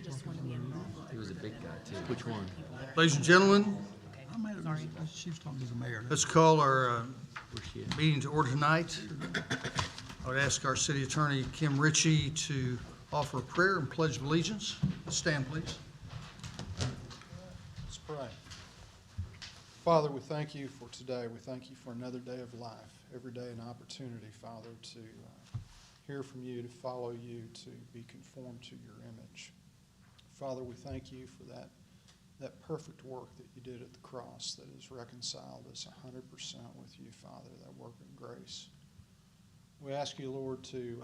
just want to be involved. He was a big guy too. Which one? Ladies and gentlemen, Sorry. She was talking to the mayor. let's call our Where's she at? meeting to order tonight. I would ask our city attorney, Kim Ritchie, to offer a prayer and pledge of allegiance. Stand, please. Let's pray. Father, we thank you for today. We thank you for another day of life. Every day an opportunity, Father, to hear from you, to follow you, to be conformed to your image. Father, we thank you for that perfect work that you did at the cross that has reconciled us 100% with you, Father, that work of grace. We ask you, Lord, to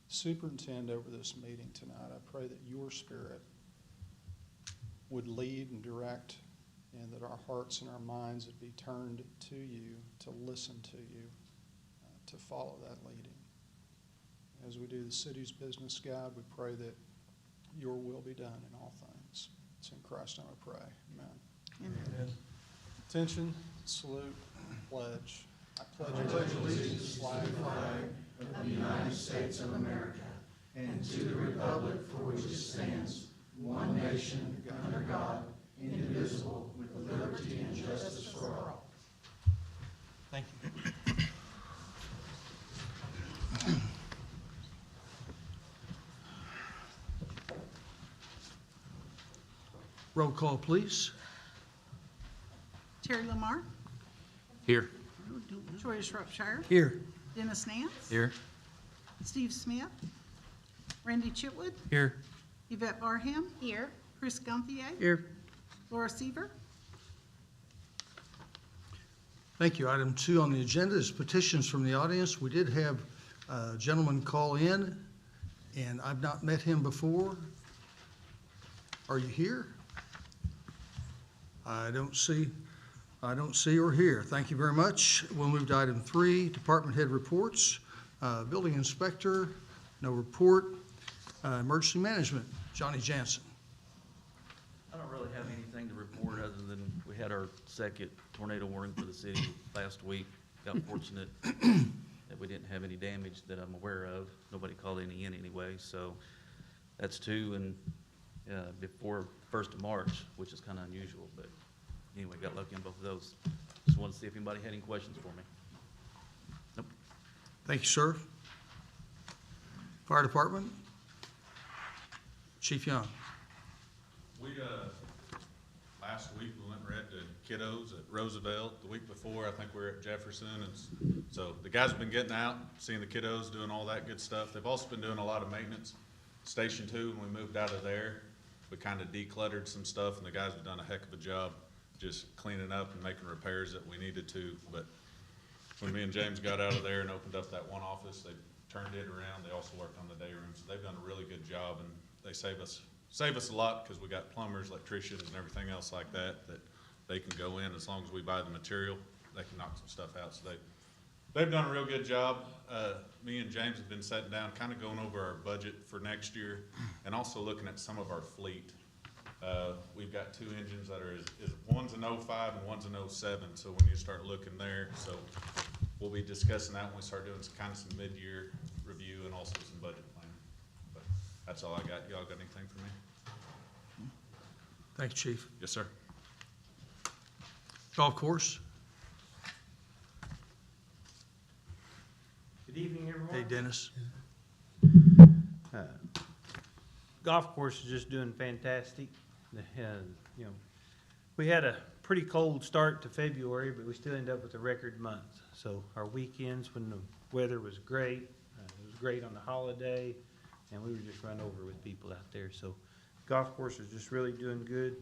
superintend over this meeting tonight. I pray that your Spirit would lead and direct, and that our hearts and our minds would be turned to you, to listen to you, to follow that leading. As we do the city's business, God, we pray that your will be done in all things. It's in Christ's name I pray. Amen. Amen. Attention, salute, pledge. I pledge allegiance to the flag of the United States of America and to the republic for which it stands, one nation, under God, indivisible, with liberty and justice for all. Thank you. Roll call, please. Terry Lamar, Here. Troy Shropshire, Here. Dennis Nance, Here. Steve Smith, Randy Chitwood, Here. Yvette Barham. Here. Chris Gonthier. Here. Laura Seaver. Thank you. Item 2 on the agenda is petitions from the audience. We did have a gentleman call in, and I've not met him before. Are you here? I don't see or hear. Thank you very much. We'll move to item 3, department head reports. Building inspector, no report. Emergency management, Johnny Jansen. I don't really have anything to report other than we had our second tornado warning for the city last week. Got fortunate that we didn't have any damage that I'm aware of. Nobody called any in anyway, so that's 2 and before 1st of March, which is kind of unusual, but anyway, got lucky on both of those. Just wanted to see if anybody had any questions for me. Nope. Thank you, sir. Fire department, Chief Young. We, last week we went and read the kiddos at Roosevelt. The week before, I think we were at Jefferson. And so the guys have been getting out, seeing the kiddos, doing all that good stuff. They've also been doing a lot of maintenance. Station 2, when we moved out of there, we kind of decluttered some stuff, and the guys have done a heck of a job just cleaning up and making repairs that we needed to. But when me and James got out of there and opened up that one office, they turned it around. They also worked on the day room, so they've done a really good job, and they save us a lot because we got plumbers, electricians, and everything else like that they can go in. As long as we buy the material, they can knock some stuff out. So they've done a real good job. Me and James have been sitting down, kind of going over our budget for next year, and also looking at some of our fleet. We've got 2 engines that are one's an 05 and one's an 07, so we need to start looking there. So we'll be discussing that when we start doing some mid-year review and also some budget planning. But that's all I got. Y'all got anything for me? Thank you, Chief. Yes, sir. Golf course. Good evening, everyone. Hey, Dennis. Golf course is just doing fantastic. We had a pretty cold start to February, but we still ended up with a record month. So our weekends, when the weather was great, it was great on the holiday, and we were just run over with people out there. So golf course is just really doing good.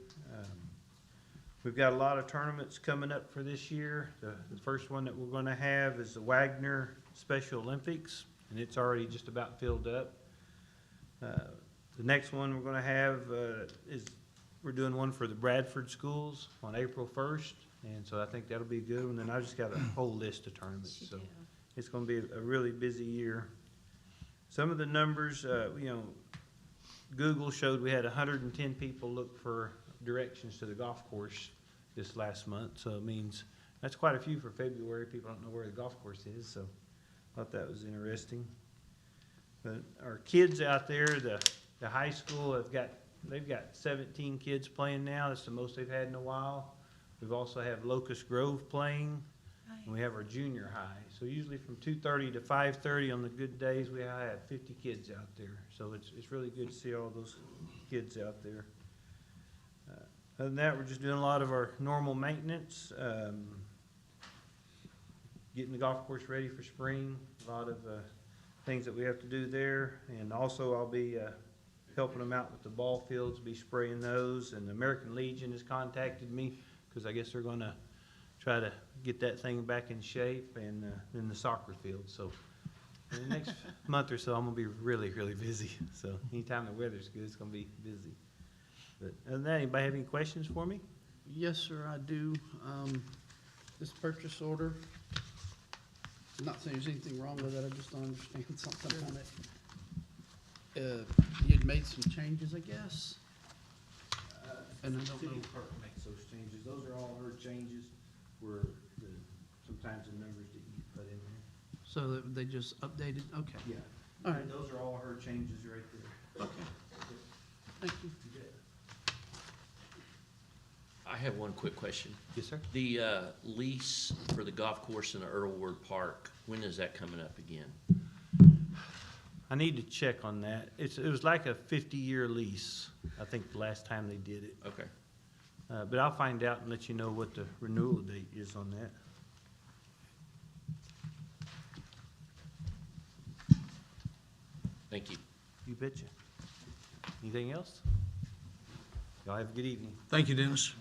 We've got a lot of tournaments coming up for this year. The first one that we're going to have is the Wagner Special Olympics, and it's already just about filled up. The next one we're going to have is we're doing one for the Bradford schools on April 1st, and so I think that'll be a good one. And I just got a whole list of tournaments, so it's going to be a really busy year. Some of the numbers, Google showed we had 110 people look for directions to the golf course this last month, so it means that's quite a few for February. People don't know where the golf course is, so I thought that was interesting. But our kids out there, the The high school they've got 17 kids playing now. That's the most they've had in a while. We've also have Locust Grove playing, and we have our junior high. So usually from 2:30 to 5:30 on the good days, we have 50 kids out there. So it's really good to see all those kids out there. Other than that, we're just doing a lot of our normal maintenance, getting the golf course ready for spring, a lot of things that we have to do there. And also I'll be helping them out with the ball fields, be spraying those. And the American Legion has contacted me because I guess they're going to try to get that thing back in shape, and in the soccer field. So in the next month or so, I'm going to be really, really busy. So anytime the weather's good, it's going to be busy. But other than that, anybody have any questions for me? Yes, sir, I do. This purchase order, I'm not saying there's anything wrong with it, I just don't understand something on it. You had made some changes, I guess? And I don't know. City Clerk makes those changes. Those are all her changes, were sometimes the numbers that you put in there. So that they just updated, okay. Yeah. All right. Those are all her changes right there. Okay, thank you. I have one quick question. Yes, sir. The lease for the golf course in the Earlwood Park, when is that coming up again? I need to check on that. It was like a 50-year lease, I think, the last time they did it. Okay. But I'll find out and let you know what the renewal date is on that. Thank you. You betcha. Anything else? Y'all have a good evening. Thank you, Dennis.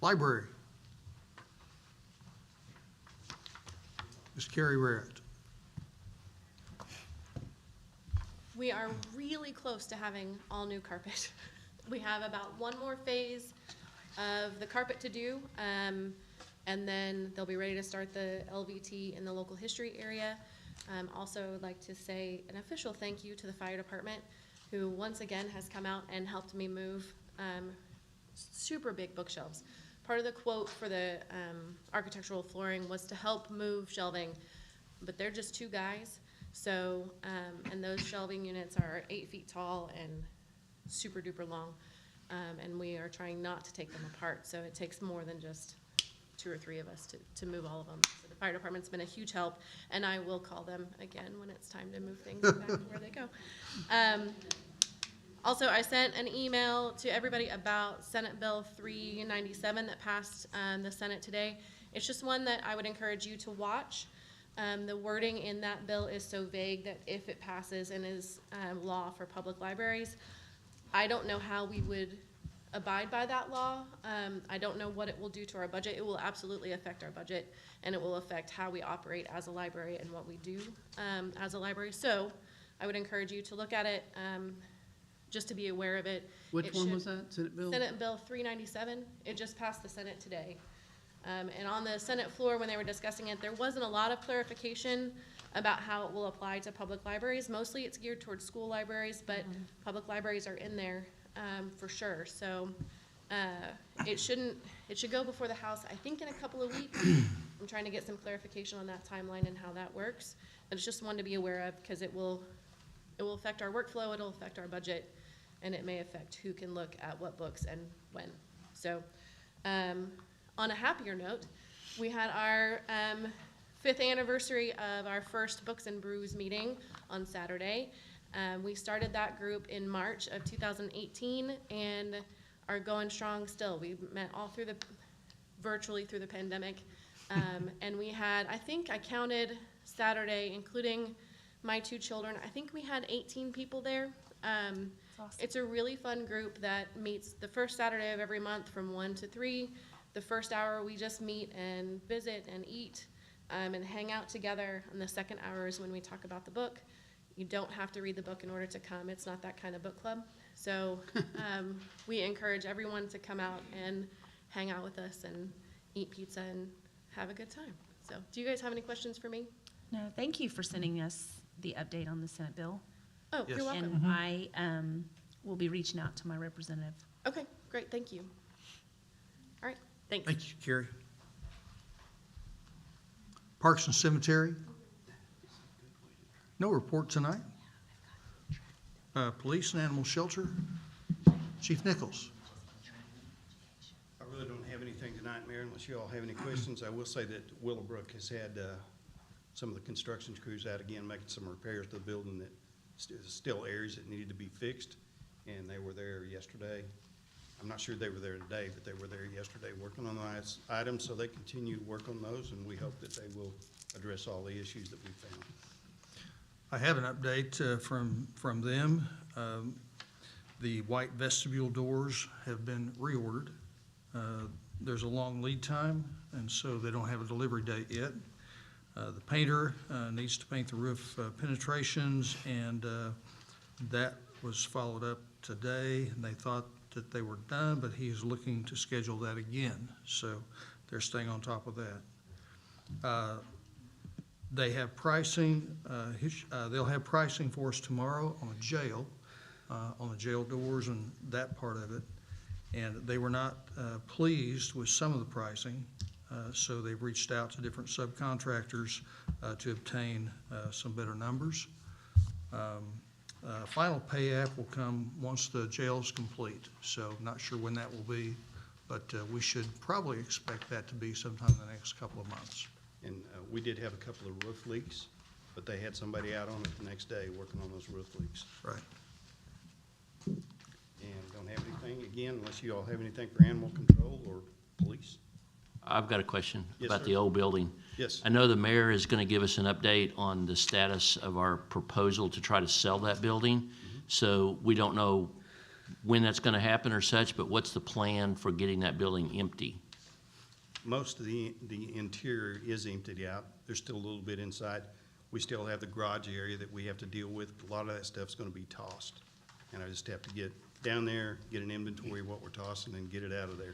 Library. Ms. Carrie Barrett. We are really close to having all new carpet. We have about one more phase of the carpet to do, and then they'll be ready to start the LVT in the local history area. Also, would like to say an official thank you to the fire department, who once again has come out and helped me move super big bookshelves. Part of the quote for the architectural flooring was to help move shelving, but they're just two guys. So, and those shelving units are 8 feet tall and super duper long. And we are trying not to take them apart. So it takes more than just 2 or 3 of us to move all of them. So the fire department's been a huge help, and I will call them again when it's time to move things back to where they go. Also, I sent an email to everybody about Senate Bill 397 that passed the Senate today. It's just one that I would encourage you to watch. The wording in that bill is so vague that if it passes and is law for public libraries, I don't know how we would abide by that law. I don't know what it will do to our budget. It will absolutely affect our budget, and it will affect how we operate as a library and what we do as a library. So I would encourage you to look at it, just to be aware of it. Which one was that, Senate Bill? Senate Bill 397. It just passed the Senate today. And on the Senate floor, when they were discussing it, there wasn't a lot of clarification about how it will apply to public libraries. Mostly it's geared towards school libraries, but public libraries are in there for sure. So it should go before the House, I think, in a couple of weeks. I'm trying to get some clarification on that timeline and how that works. But it's just one to be aware of, because it will affect our workflow, it'll affect our budget, and it may affect who can look at what books and when. So on a happier note, we had our 5th anniversary of our first Books and Brews meeting on Saturday. We started that group in March of 2018 and are going strong still. We met all through virtually through the pandemic. And we had, I think I counted Saturday, including my 2 children, I think we had 18 people there. Awesome. It's a really fun group that meets the first Saturday of every month from 1 to 3. The first hour we just meet and visit and eat and hang out together. And the second hour is when we talk about the book. You don't have to read the book in order to come. It's not that kind of book club. So we encourage everyone to come out and hang out with us and eat pizza and have a good time. So do you guys have any questions for me? No, thank you for sending us the update on the Senate bill. Oh, Yes. you're welcome. And I will be reaching out to my representative. Okay, great, thank you. All right, thanks. Thank you, Carrie. Parks and Cemetery. No report tonight. Police and Animal Shelter. Chief Nichols. I really don't have anything tonight, Mayor, unless you all have any questions. I will say that Willowbrook has had some of the construction crews out again making some repairs to the building that still areas that needed to be fixed, and they were there yesterday. I'm not sure they were there today, but they were there yesterday working on those items, so they continue to work on those, and we hope that they will address all the issues that we found. I have an update from them. The white vestibule doors have been reordered. There's a long lead time, and so they don't have a delivery date yet. The painter needs to paint the roof penetrations, and that was followed up today, and they thought that they were done, but he's looking to schedule that again, so they're staying on top of that. They have pricing, they'll have pricing for us tomorrow on the jail doors and that part of it. And they were not pleased with some of the pricing, so they've reached out to different subcontractors to obtain some better numbers. Final pay app will come once the jail is complete, so not sure when that will be, but we should probably expect that to be sometime in the next couple of months. And we did have a couple of roof leaks, but they had somebody out on it the next day working on those roof leaks. Right. And don't have anything, again, unless you all have anything for animal control or police. I've got a question Yes, about sir. the old building. Yes. I know the mayor is going to give us an update on the status of our proposal to try to sell that building. So we don't know when that's going to happen or such, but what's the plan for getting that building empty? Most of the interior is emptied out. There's still a little bit inside. We still have the garage area that we have to deal with. A lot of that stuff's gonna be tossed. And I just have to get down there, get an inventory of what we're tossing and get it out of there.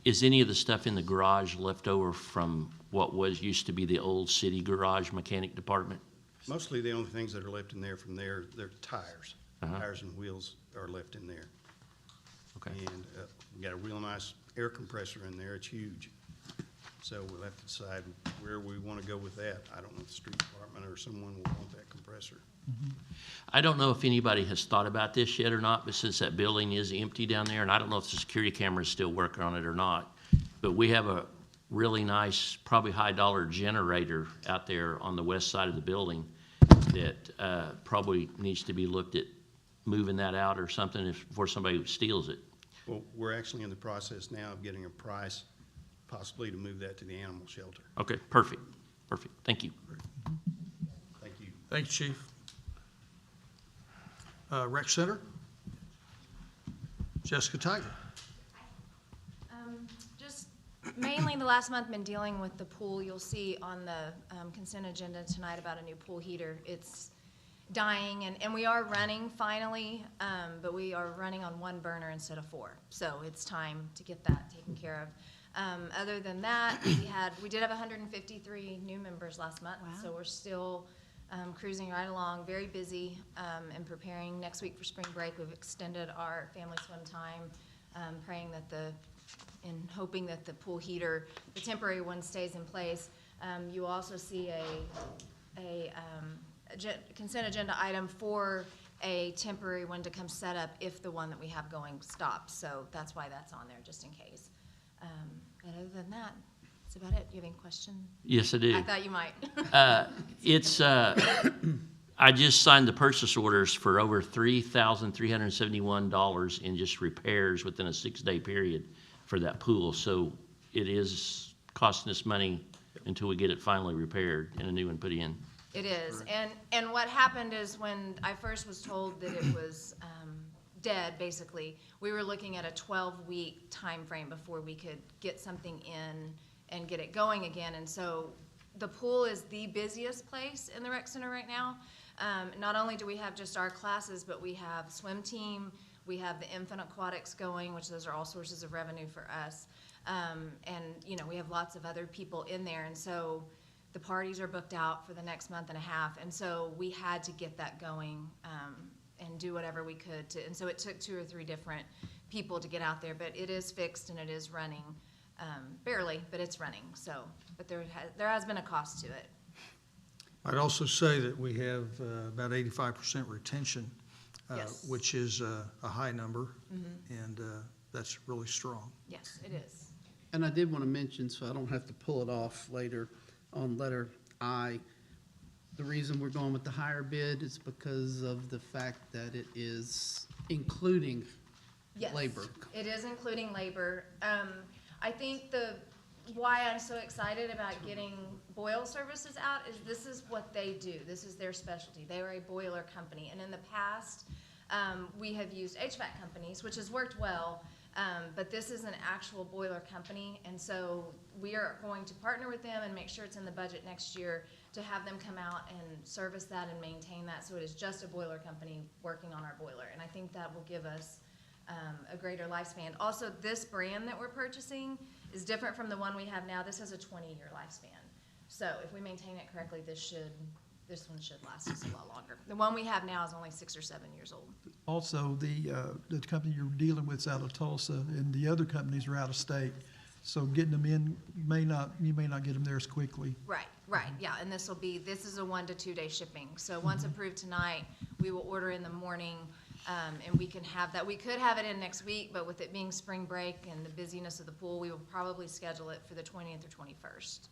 Is any of the stuff in the garage left over from what used to be the old city garage mechanic department? Mostly the only things that are left in there from there, they're tires. Uh-huh. Tires and wheels are left in there. Okay. And we got a real nice air compressor in there. It's huge. So we'll have to decide where we want to go with that. I don't know if the street department or someone will want that compressor. I don't know if anybody has thought about this yet or not, but since that building is empty down there, and I don't know if the security camera is still working on it or not, but we have a really nice, probably high-dollar generator out there on the west side of the building that probably needs to be looked at moving that out or something before somebody steals it. Well, we're actually in the process now of getting a price possibly to move that to the animal shelter. Okay, perfect, perfect. Thank you. Thank you. Thank you, Chief. Rec Center? Jessica Tiger. Just mainly the last month been dealing with the pool. You'll see on the consent agenda tonight about a new pool heater. It's dying, and we are running finally, but we are running on one burner instead of 4. So it's time to get that taken care of. Other than that, we did have 153 new members last month, Wow. so we're still cruising right along, very busy, and preparing next week for spring break. We've extended our family swim time, praying that and hoping that the pool heater, the temporary one, stays in place. You also see a consent agenda item for a temporary one to come set up if the one that we have going stops. So that's why that's on there, just in case. But other than that, that's about it. Do you have any questions? Yes, I do. I thought you might. I just signed the purchase orders for over $3,371 in just repairs within a 6-day period for that pool. So it is costing us money until we get it finally repaired and a new one put in. It is, and what happened is when I first was told that it was dead, basically, we were looking at a 12-week time frame before we could get something in and get it going again. And so the pool is the busiest place in the rec center right now. Not only do we have just our classes, but we have swim team, we have the infant aquatics going, which those are all sources of revenue for us. And, you know, we have lots of other people in there. And so the parties are booked out for the next month and a half. And so we had to get that going and do whatever we could to. And so it took 2 or 3 different people to get out there. But it is fixed and it is running, barely, but it's running. So, but there has been a cost to it. I'd also say that we have about 85% retention Yes. which is a high number, and that's really strong. Yes, it is. And I did want to mention, so I don't have to pull it off later, on letter I, the reason we're going with the higher bid is because of the fact that it is including Yes, labor. it is including labor. I think why I'm so excited about getting boil services out is this is what they do. This is their specialty. They are a boiler company. And in the past, we have used HVAC companies, which has worked well, but this is an actual boiler company. And so we are going to partner with them and make sure it's in the budget next year to have them come out and service that and maintain that. So it is just a boiler company working on our boiler. And I think that will give us a greater lifespan. Also, this brand that we're purchasing is different from the one we have now. This has a 20-year lifespan. So if we maintain it correctly, this one should last us a lot longer. The one we have now is only 6 or 7 years old. Also, the company you're dealing with is out of Tulsa, and the other companies are out of state. So getting them in, you may not get them there as quickly. Right, yeah, and this is a 1 to 2 day shipping. So once approved tonight, we will order in the morning, and we can have that. We could have it in next week, but with it being spring break and the busyness of the pool, we will probably schedule it for the 20th or 21st.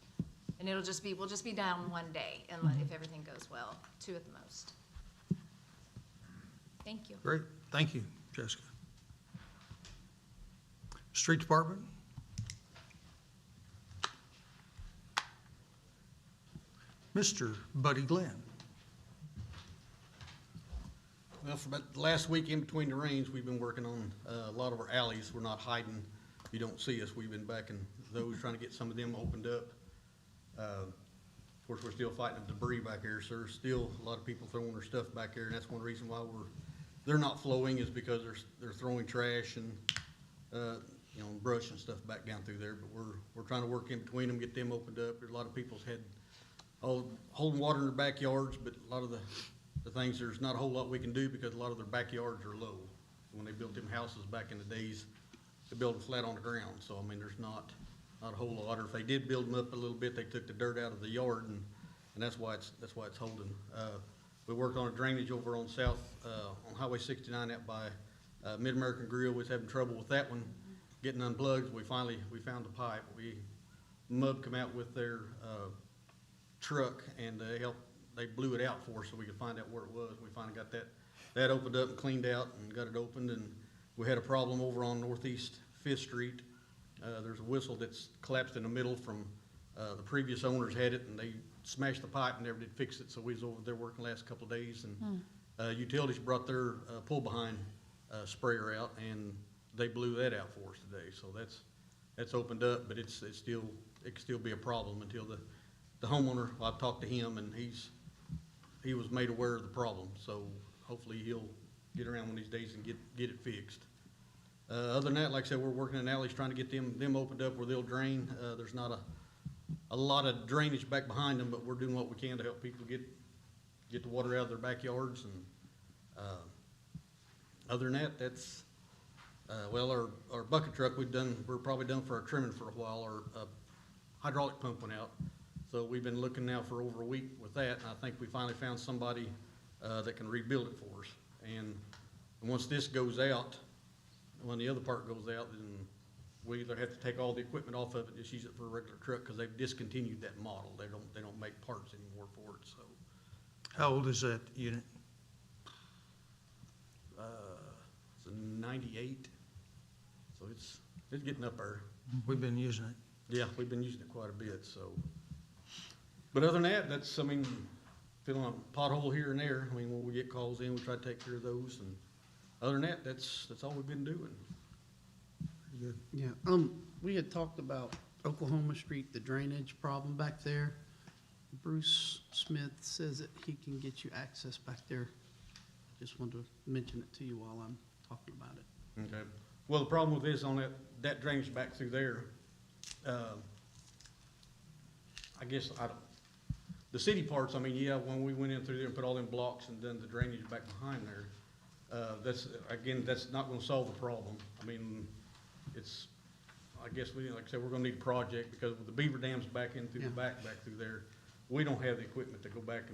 And we'll just be down 1 day, and if everything goes well, 2 at the most. Thank you. Great, thank you, Jessica. Street Department? Mr. Buddy Glenn. Well, for about the last week in between the rains, we've been working on a lot of our alleys. We're not hiding. You don't see us. We've been backing those, trying to get some of them opened up. Of course, we're still fighting the debris back here, so there's still a lot of people throwing their stuff back here, and that's one reason why they're not flowing is because they're throwing trash and, brush and stuff back down through there. But we're trying to work in between them, get them opened up. There's a lot of people's had holding water in their backyards, but a lot of the things, there's not a whole lot we can do because a lot of their backyards are low. When they built them houses back in the days, they built them flat on the ground. So, I mean, there's not a whole lot. Or if they did build them up a little bit, they took the dirt out of the yard, and that's why it's holding. We worked on a drainage over on on Highway 69 out by Mid-American Grill. Was having trouble with that one getting unplugged. We found the pipe. MUB come out with their truck, and they blew it out for us so we could find out where it was. We finally got that opened up and cleaned out and got it opened, and we had a problem over on Northeast 5th Street. There's a whistle that's collapsed in the middle from the previous owners had it, and they smashed the pipe and never did fix it, so we was over there working the last couple of days, and utilities brought their pull-behind sprayer out, and they blew that out for us today. So that's opened up, but it can still be a problem until the homeowner, well, I've talked to him, and he was made aware of the problem, so hopefully he'll get around one of these days and get it fixed. Other than that, like I said, we're working in alleys trying to get them opened up where they'll drain. There's not a lot of drainage back behind them, but we're doing what we can to help people get the water out of their backyards. And other than that, that's our bucket truck we're probably done for our trimming for a while. Our hydraulic pump went out. So we've been looking now for over a week with that, and I think we finally found somebody that can rebuild it for us. And once this goes out, when the other part goes out, then we either have to take all the equipment off of it, just use it for a regular truck, because they've discontinued that model. They don't make parts anymore for it. So. How old is that unit? It's a 98, so it's getting up there. We've been using it. Yeah, we've been using it quite a bit, so. But other than that, filling a pothole here and there. I mean, when we get calls in, we try to take care of those, and other than that, that's all we've been doing. Pretty good. Yeah, we had talked about Oklahoma Street, the drainage problem back there. Bruce Smith says that he can get you access back there. Just wanted to mention it to you while I'm talking about it. Okay. Well, the problem with this on that drainage back through there, I guess the city parts, I mean, yeah, when we went in through there and put all them blocks and done the drainage back behind there, that's not gonna solve the problem. I mean, I guess like I said, we're gonna need a project, because with the beaver dams back in through the back through there, we don't have the equipment to go back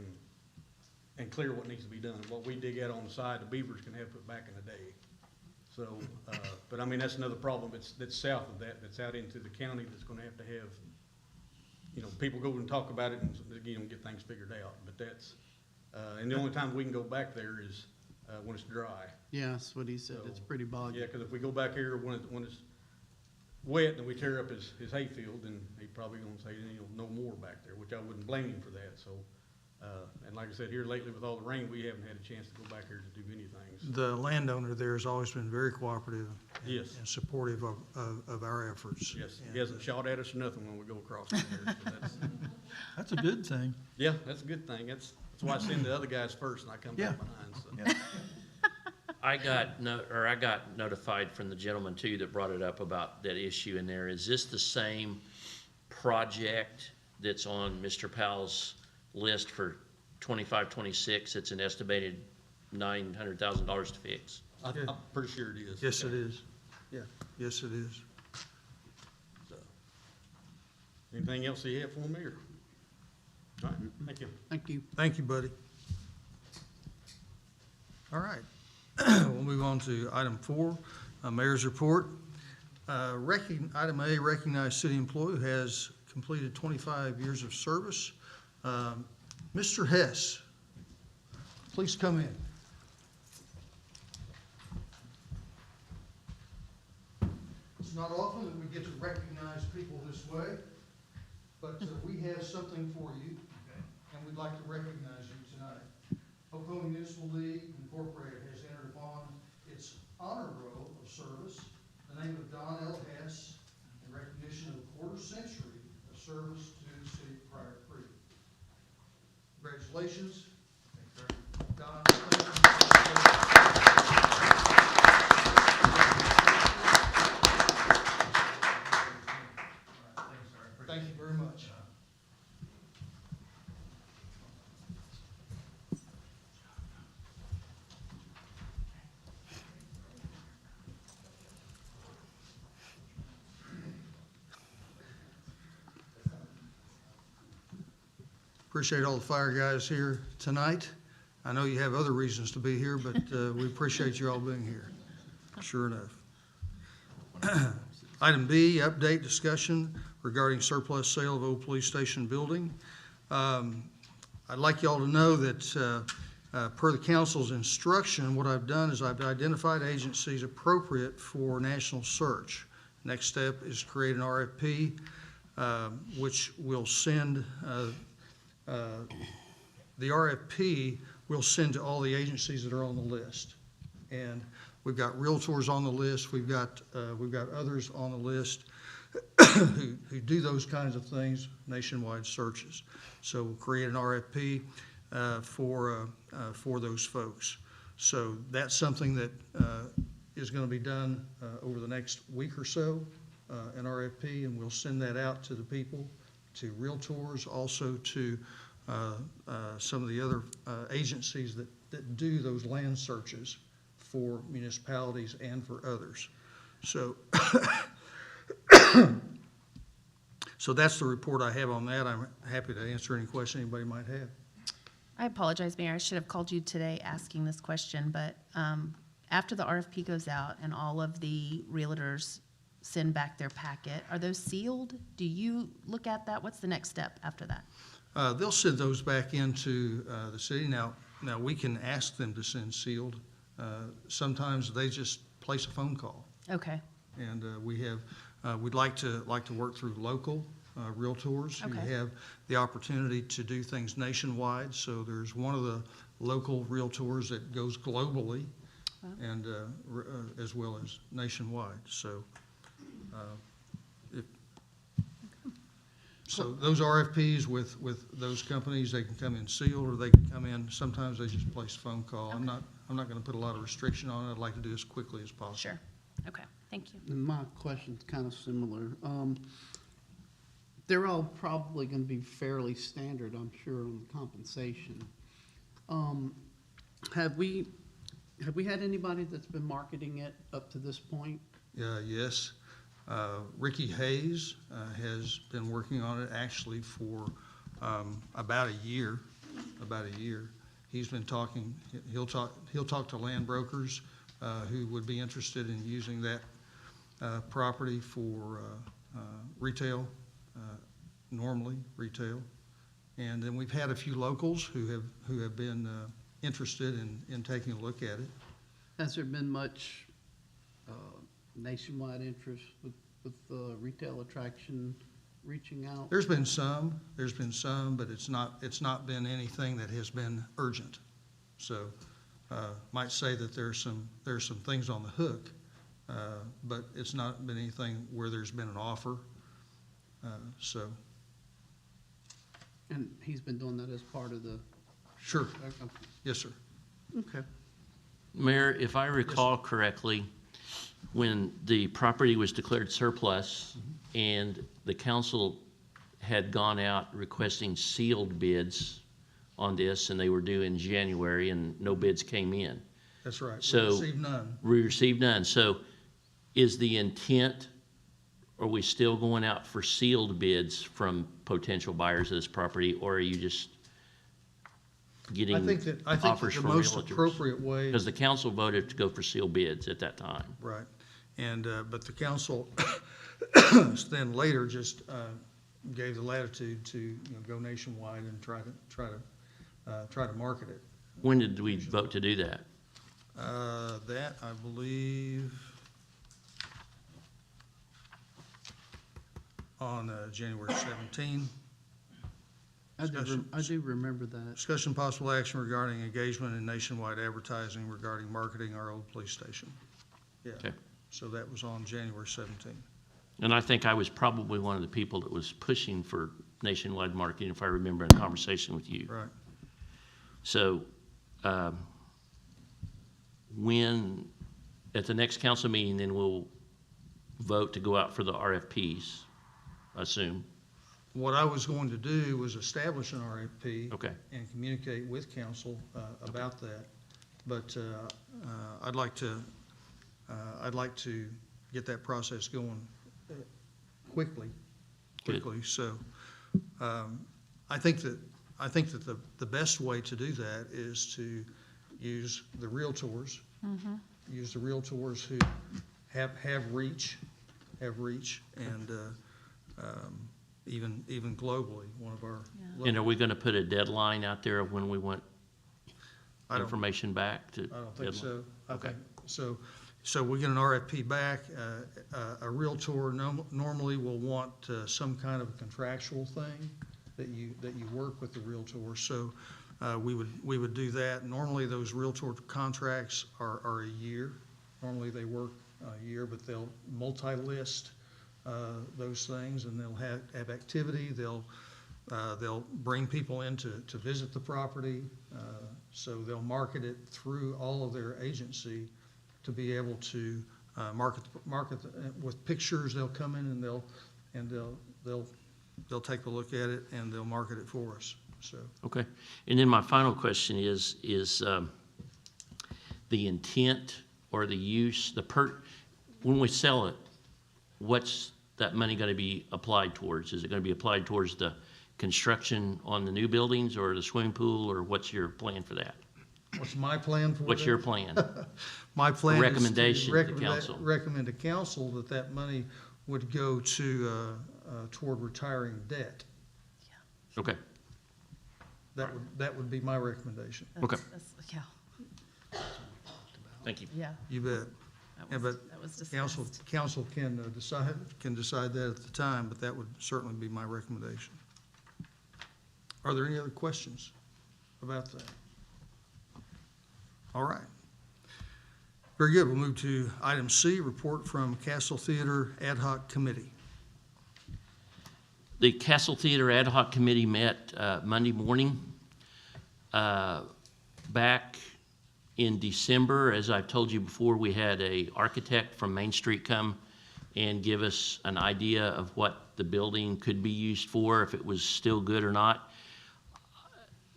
and clear what needs to be done. What we dig out on the side, the beavers can have put back in a day. So, but I mean, that's another problem that's south of that, that's out into the county, that's gonna have to have, you know, people go and talk about it and, you know, get things figured out. But that's, and the only time we can go back there is, when it's dry. Yeah, that's what he said. It's So, pretty boggy. Yeah, because if we go back here when it's wet and we tear up his hayfield, then he probably gonna say, you know, no more back there, which I wouldn't blame him for that, so. And like I said, here lately with all the rain, we haven't had a chance to go back here to do anything. So, The landowner there has always been very cooperative. Yes. And supportive of our efforts. yes, he hasn't shot at us or nothing when we go across there. So that's, That's a good thing. yeah, that's a good thing. That's why I send the other guys first and I come back behind, so. Yeah. I got notified from the gentleman too that brought it up about that issue in there. Is this the same project that's on Mr. Powell's list for 25, 26? It's an estimated $900,000 to fix. I'm pretty sure it is. Yes, it is. Yeah, yes, it is. So, anything else you have for me, or? All right, thank you. Thank you. Thank you, buddy. All right. We'll move on to item 4, Mayor's Report. Item A, recognized city employee who has completed 25 years of service. Mr. Hess, please come in. It's not often that we get to recognize people this way, but we have something for you, and we'd like to recognize you tonight. Oklahoma Municipal League Incorporated has entered upon its honor roll of service, the name of Don L. Hess, in recognition of a quarter century of service to the city of Pryor Creek. Congratulations. Don. Thank you very much. Appreciate all the fire guys here tonight. I know you have other reasons to be here, but we appreciate you all being here, sure enough. Item B, update discussion regarding surplus sale of old police station building. I'd like y'all to know that per the council's instruction, what I've done is I've identified agencies appropriate for national search. Next step is create an RFP, which will send the RFP will send to all the agencies that are on the list. And we've got realtors on the list, we've got others on the list who do those kinds of things, nationwide searches. So we'll create an RFP for those folks. So that's something that is going to be done over the next week or so, an RFP, and we'll send that out to the people, to realtors, also to some of the other agencies that do those land searches for municipalities and for others. So, so that's the report I have on that. I'm happy to answer any question anybody might have. I apologize, Mayor. I should have called you today asking this question, but after the RFP goes out and all of the realtors send back their packet, are those sealed? Do you look at that? What's the next step after that? They'll send those back into the city. Now we can ask them to send sealed. Sometimes they just place a phone call. Okay. And we'd like to work through local realtors who Okay. have the opportunity to do things nationwide. So there's one of the local realtors that goes globally, Wow. and as well as nationwide. So so those RFPs with those companies, they can come in sealed, or they can come in, sometimes they just place a phone call. I'm not going to put a lot of restriction on it. I'd like to do as quickly as possible. Sure. Okay. Thank you. And my question's kind of similar. They're all probably gonna be fairly standard, I'm sure, on the compensation. Have we had anybody that's been marketing it up to this point? Yes. Ricky Hayes has been working on it actually for about a year. He's been talking, he'll talk to land brokers who would be interested in using that property for retail, normally retail. And then we've had a few locals who have been interested in taking a look at it. Has there been much nationwide interest with the retail attraction reaching out? There's been some, but it's not been anything that has been urgent. So, might say that there's some things on the hook, but it's not been anything where there's been an offer. So, And he's been doing that as part of the, sure, yes, sir. okay. Mayor, if I recall correctly, when the property was declared surplus and the council had gone out requesting sealed bids on this, and they were due in January, and no bids came in. That's right. So- We received none. We received none. So is the intent, are we still going out for sealed bids from potential buyers of this property, or are you just getting I think that offers the from most realtors? appropriate way. Because the council voted to go for sealed bids at that time. Right, and, but the council then later just gave the latitude to, go nationwide and try to market it. When did we vote to do that? That, I believe, on January 17. I do remember that. Discussion possible action regarding engagement in nationwide advertising regarding marketing our old police station. Yeah, Okay. so that was on January 17. And I think I was probably one of the people that was pushing for nationwide marketing, if I remember in conversation with you. Right. So, when, at the next council meeting, then we'll vote to go out for the RFPs, I assume. What I was going to do was establish an RFP. Okay. And communicate with council about that. But I'd like to get that process going quickly. Good. So I think that the best way to do that is to use the realtors. Use the realtors who have reach, and even globally, one of our. And are we gonna put a deadline out there of when we want I don't- information back to? I don't think so. I Okay. think, so we get an RFP back, a realtor normally will want some kind of a contractual thing that you work with the realtor. So we would do that. Normally, those realtor contracts are a year. Normally, they work a year, but they'll multi-list those things, and they'll have activity. They'll bring people in to visit the property. So they'll market it through all of their agency to be able to market with pictures. They'll come in and they'll take a look at it, and they'll market it for us. So Okay. And then my final question is the intent or the use, when we sell it, what's that money gonna be applied towards? Is it gonna be applied towards the construction on the new buildings or the swimming pool, or what's your plan for that? what's my plan for that? What's your plan? My plan is Recommendation to council. recommend to council that money would go toward retiring debt. Okay, That would be my recommendation. Okay. Yeah, thank you. yeah. You bet. Yeah, but That was council discussed. can decide that at the time, but that would certainly be my recommendation. Are there any other questions about that? All right. Very good. We'll move to item C, report from Castle Theater Ad Hoc Committee. The Castle Theater Ad Hoc Committee met Monday morning. Back in December, as I've told you before, we had an architect from Main Street come and give us an idea of what the building could be used for, if it was still good or not.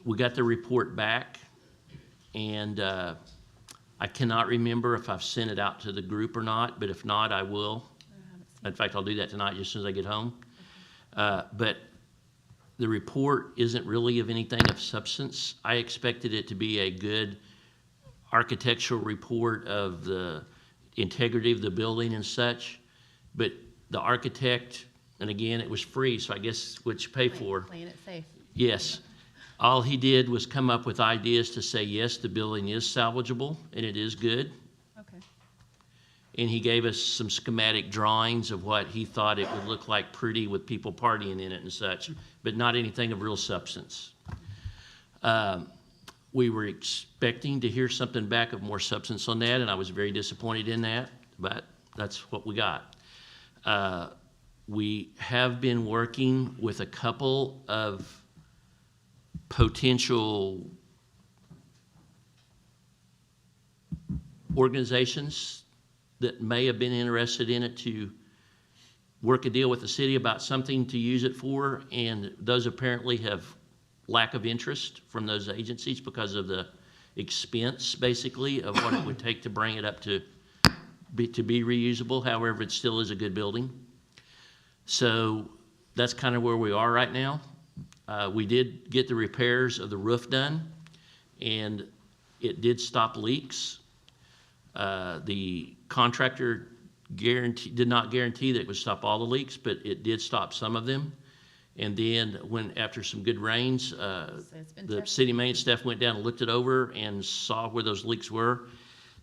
We got the report back, and I cannot remember if I've sent it out to the group or not, but if not, I will. In fact, I'll do that tonight just as soon as I get home. But the report isn't really of anything of substance. I expected it to be a good architectural report of the integrity of the building and such, but the architect, and again, it was free, so I guess what you pay for. Playing it safe. Yes. All he did was come up with ideas to say, yes, the building is salvageable and it is good. Okay. And he gave us some schematic drawings of what he thought it would look like pretty with people partying in it and such, but not anything of real substance. We were expecting to hear something back of more substance on that, and I was very disappointed in that, but that's what we got. We have been working with a couple of potential organizations that may have been interested in it to work a deal with the city about something to use it for, and those apparently have lack of interest from those agencies because of the expense, basically, of what it would take to bring it up to be reusable. However, it still is a good building. So that's kind of where we are right now. We did get the repairs of the roof done, and it did stop leaks. The contractor did not guarantee that it would stop all the leaks, but it did stop some of them. And then after some good rains, the city maintenance staff went down and looked it over and saw where those leaks were.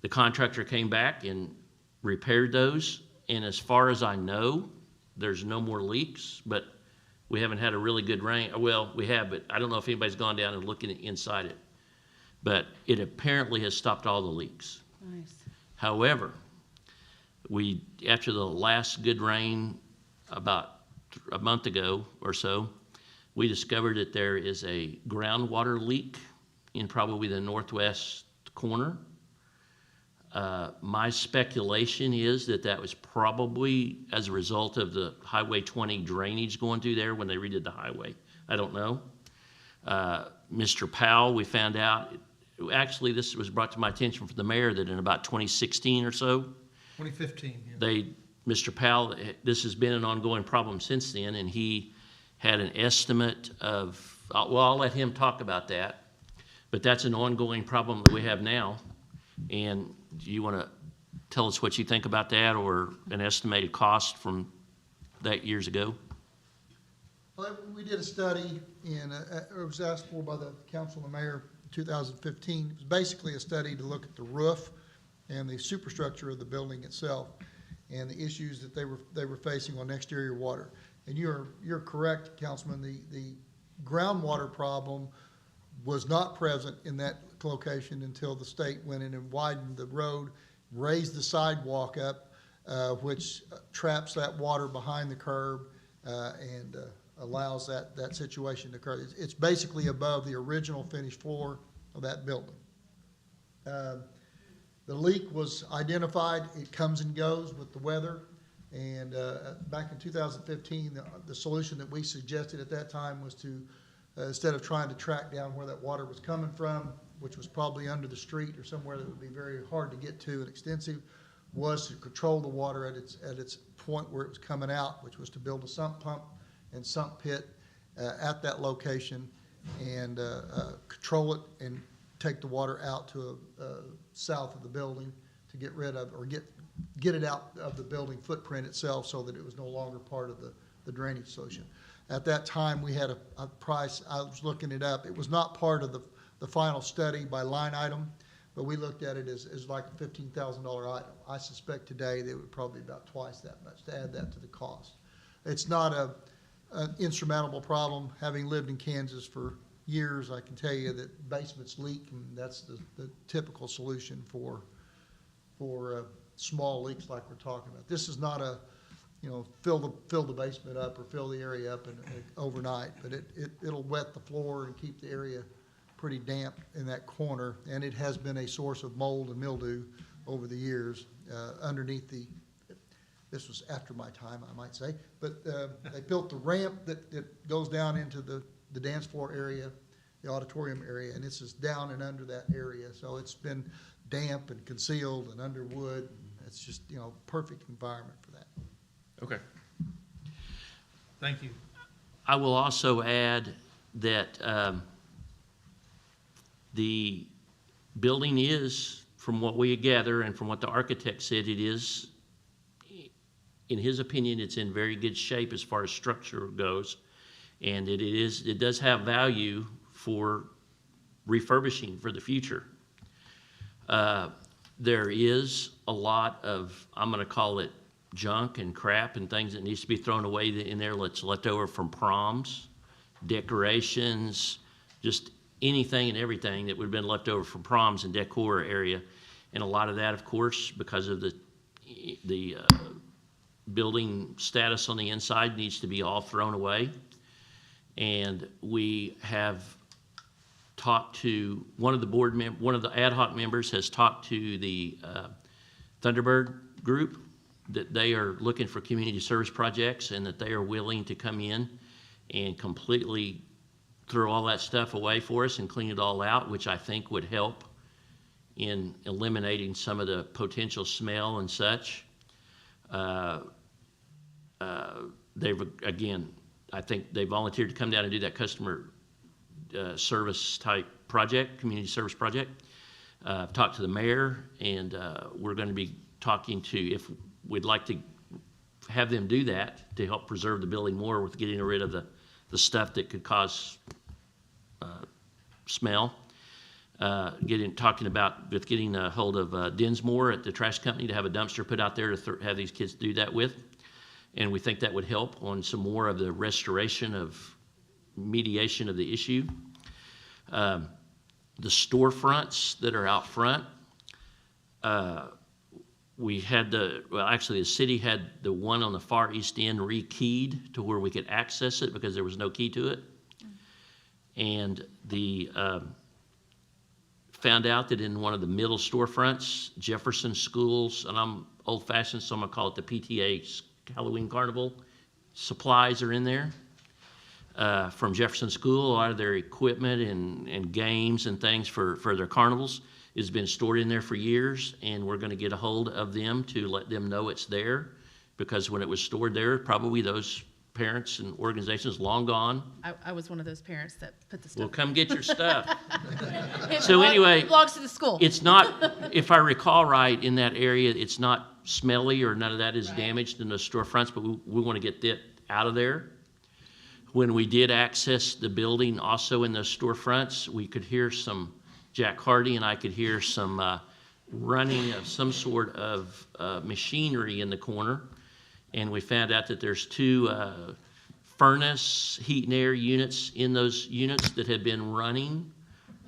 The contractor came back and repaired those. And as far as I know, there's no more leaks, but we haven't had a really good rain. Well, we have, but I don't know if anybody's gone down and looked inside it. But it apparently has stopped all the leaks. Nice. However, after the last good rain about a month ago or so, we discovered that there is a groundwater leak in probably the northwest corner. My speculation is that was probably as a result of the Highway 20 drainage going through there when they redid the highway. I don't know. Mr. Powell, we found out, actually this was brought to my attention from the mayor that in about 2016 or so, 2015, yeah. Mr. Powell, this has been an ongoing problem since then, and he had an estimate of, well, I'll let him talk about that, but that's an ongoing problem that we have now. And do you want to tell us what you think about that, or an estimated cost from that years ago? Well, we did a study, and it was asked for by the council and the mayor in 2015. It was basically a study to look at the roof and the superstructure of the building itself, and the issues that they were facing on exterior water. And you're correct, Councilman. The groundwater problem was not present in that location until the state went in and widened the road, raised the sidewalk up, which traps that water behind the curb and allows that situation to occur. It's basically above the original finished floor of that building. The leak was identified. It comes and goes with the weather. And back in 2015, the solution that we suggested at that time was to, instead of trying to track down where that water was coming from, which was probably under the street or somewhere that would be very hard to get to and extensive, was to control the water at its point where it was coming out, which was to build a sump pump and sump pit at that location and control it and take the water out to south of the building to get rid of, or get it out of the building footprint itself so that it was no longer part of the drainage solution. At that time, we had a price, I was looking it up. It was not part of the final study by line item, but we looked at it as like a $15,000 item. I suspect today that it would probably be about twice that much to add that to the cost. It's not an insurmountable problem. Having lived in Kansas for years, I can tell you that basements leak, and that's the typical solution for small leaks like we're talking about. This is not a, fill the basement up or fill the area up overnight, but it'll wet the floor and keep the area pretty damp in that corner, and it has been a source of mold and mildew over the years underneath this was after my time, I might say, but they built the ramp that goes down into the dance floor area, the auditorium area, and this is down and under that area. So it's been damp and concealed and under wood. It's just, perfect environment for that. Okay. Thank you. I will also add that the building is, from what we gather and from what the architect said, it is, in his opinion, it's in very good shape as far as structure goes. And it does have value for refurbishing for the future. There is a lot of, I'm gonna call it junk and crap and things that needs to be thrown away in there that's left over from proms, decorations, just anything and everything that would have been left over from proms and decor area. And a lot of that, of course, because of the building status on the inside, needs to be all thrown away. And we have talked to one of the ad hoc members has talked to the Thunderbird group, that they are looking for community service projects and that they are willing to come in and completely throw all that stuff away for us and clean it all out, which I think would help in eliminating some of the potential smell and such. They've, again, I think they volunteered to come down and do that customer service type project, community service project. I've talked to the mayor, and we're going to be talking to, if we'd like to have them do that to help preserve the building more with getting rid of the stuff that could cause smell. Talking about with getting a hold of Dinsmore at the trash company to have a dumpster put out there to have these kids do that with. And we think that would help on some more of the restoration of mediation of the issue. The storefronts that are out front, we had the city had the one on the far east end rekeyed to where we could access it because there was no key to it. And found out that in one of the middle storefronts, Jefferson Schools, and I'm old fashioned, so I'm gonna call it the PTA Halloween Carnival, supplies are in there. From Jefferson School, a lot of their equipment and games and things for their carnivals has been stored in there for years, and we're gonna get a hold of them to let them know it's there, because when it was stored there, probably those parents and organizations long gone. I was one of those parents that put the Well, stuff. come get your stuff. It So anyway, it belongs to the school. It's not, if I recall right, in that area, it's not smelly or none of that is Right. damaged in the storefronts, but we want to get that out of there. When we did access the building, also in the storefronts, we could hear some, Jack Hardy and I could hear some running of some sort of machinery in the corner. And we found out that there's two furnace heat and air units in those units that had been running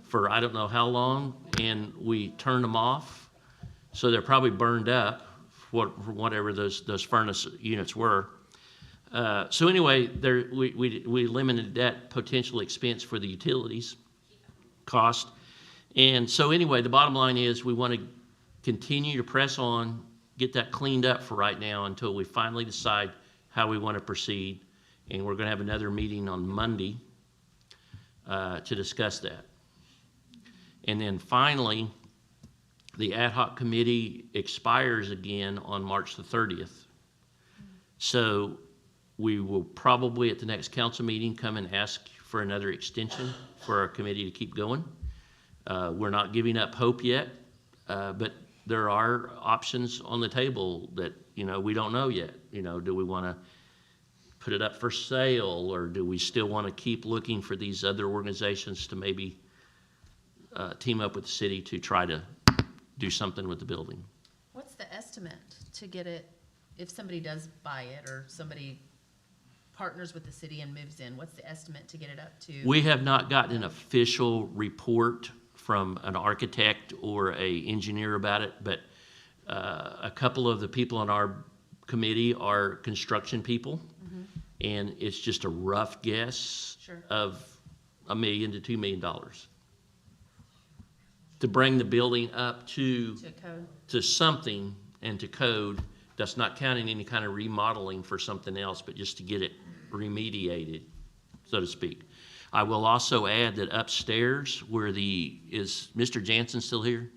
for I don't know how long, and we turned them off. So they're probably burned up, whatever those furnace units were. So anyway, we eliminated that potential expense for the utilities cost. And so anyway, the bottom line is we want to continue to press on, get that cleaned up for right now until we finally decide how we want to proceed. And we're going to have another meeting on Monday to discuss that. And then finally, the ad hoc committee expires again on March the 30th. So we will probably at the next council meeting come and ask for another extension for our committee to keep going. We're not giving up hope yet, but there are options on the table that, we don't know yet. Do we want to put it up for sale, or do we still want to keep looking for these other organizations to maybe team up with the city to try to do something with the building? What's the estimate to get it, if somebody does buy it or somebody partners with the city and moves in, what's the estimate to get it up to? We have not gotten an official report from an architect or a engineer about it, but a couple of the people on our committee are construction people, and it's just a rough guess Sure. of $1 million to $2 million to bring the building up To code? to something and to code. That's not counting any kind of remodeling for something else, but just to get it remediated, so to speak. I will also add that upstairs is Mr. Jansen still here?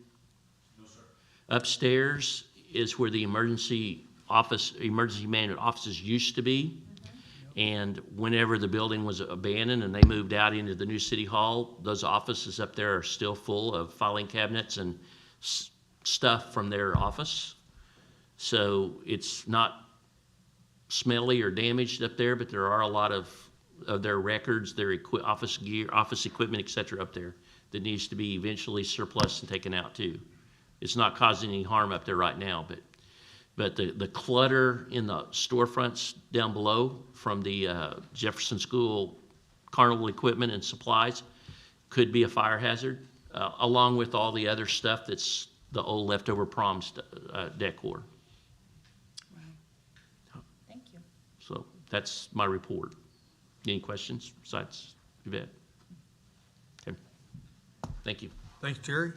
No, sir. Upstairs is where the emergency management offices used to be. And whenever the building was abandoned and they moved out into the new city hall, those offices up there are still full of filing cabinets and stuff from their office. So it's not smelly or damaged up there, but there are a lot of their records, their office gear, office equipment, et cetera, up there that needs to be eventually surplus and taken out too. It's not causing any harm up there right now, but the clutter in the storefronts down below from the Jefferson School carnival equipment and supplies could be a fire hazard, along with all the other stuff that's the old leftover prom decor. Thank you. So that's my report. Any questions besides Yvette? Okay. Thank you. Thank you, Terry.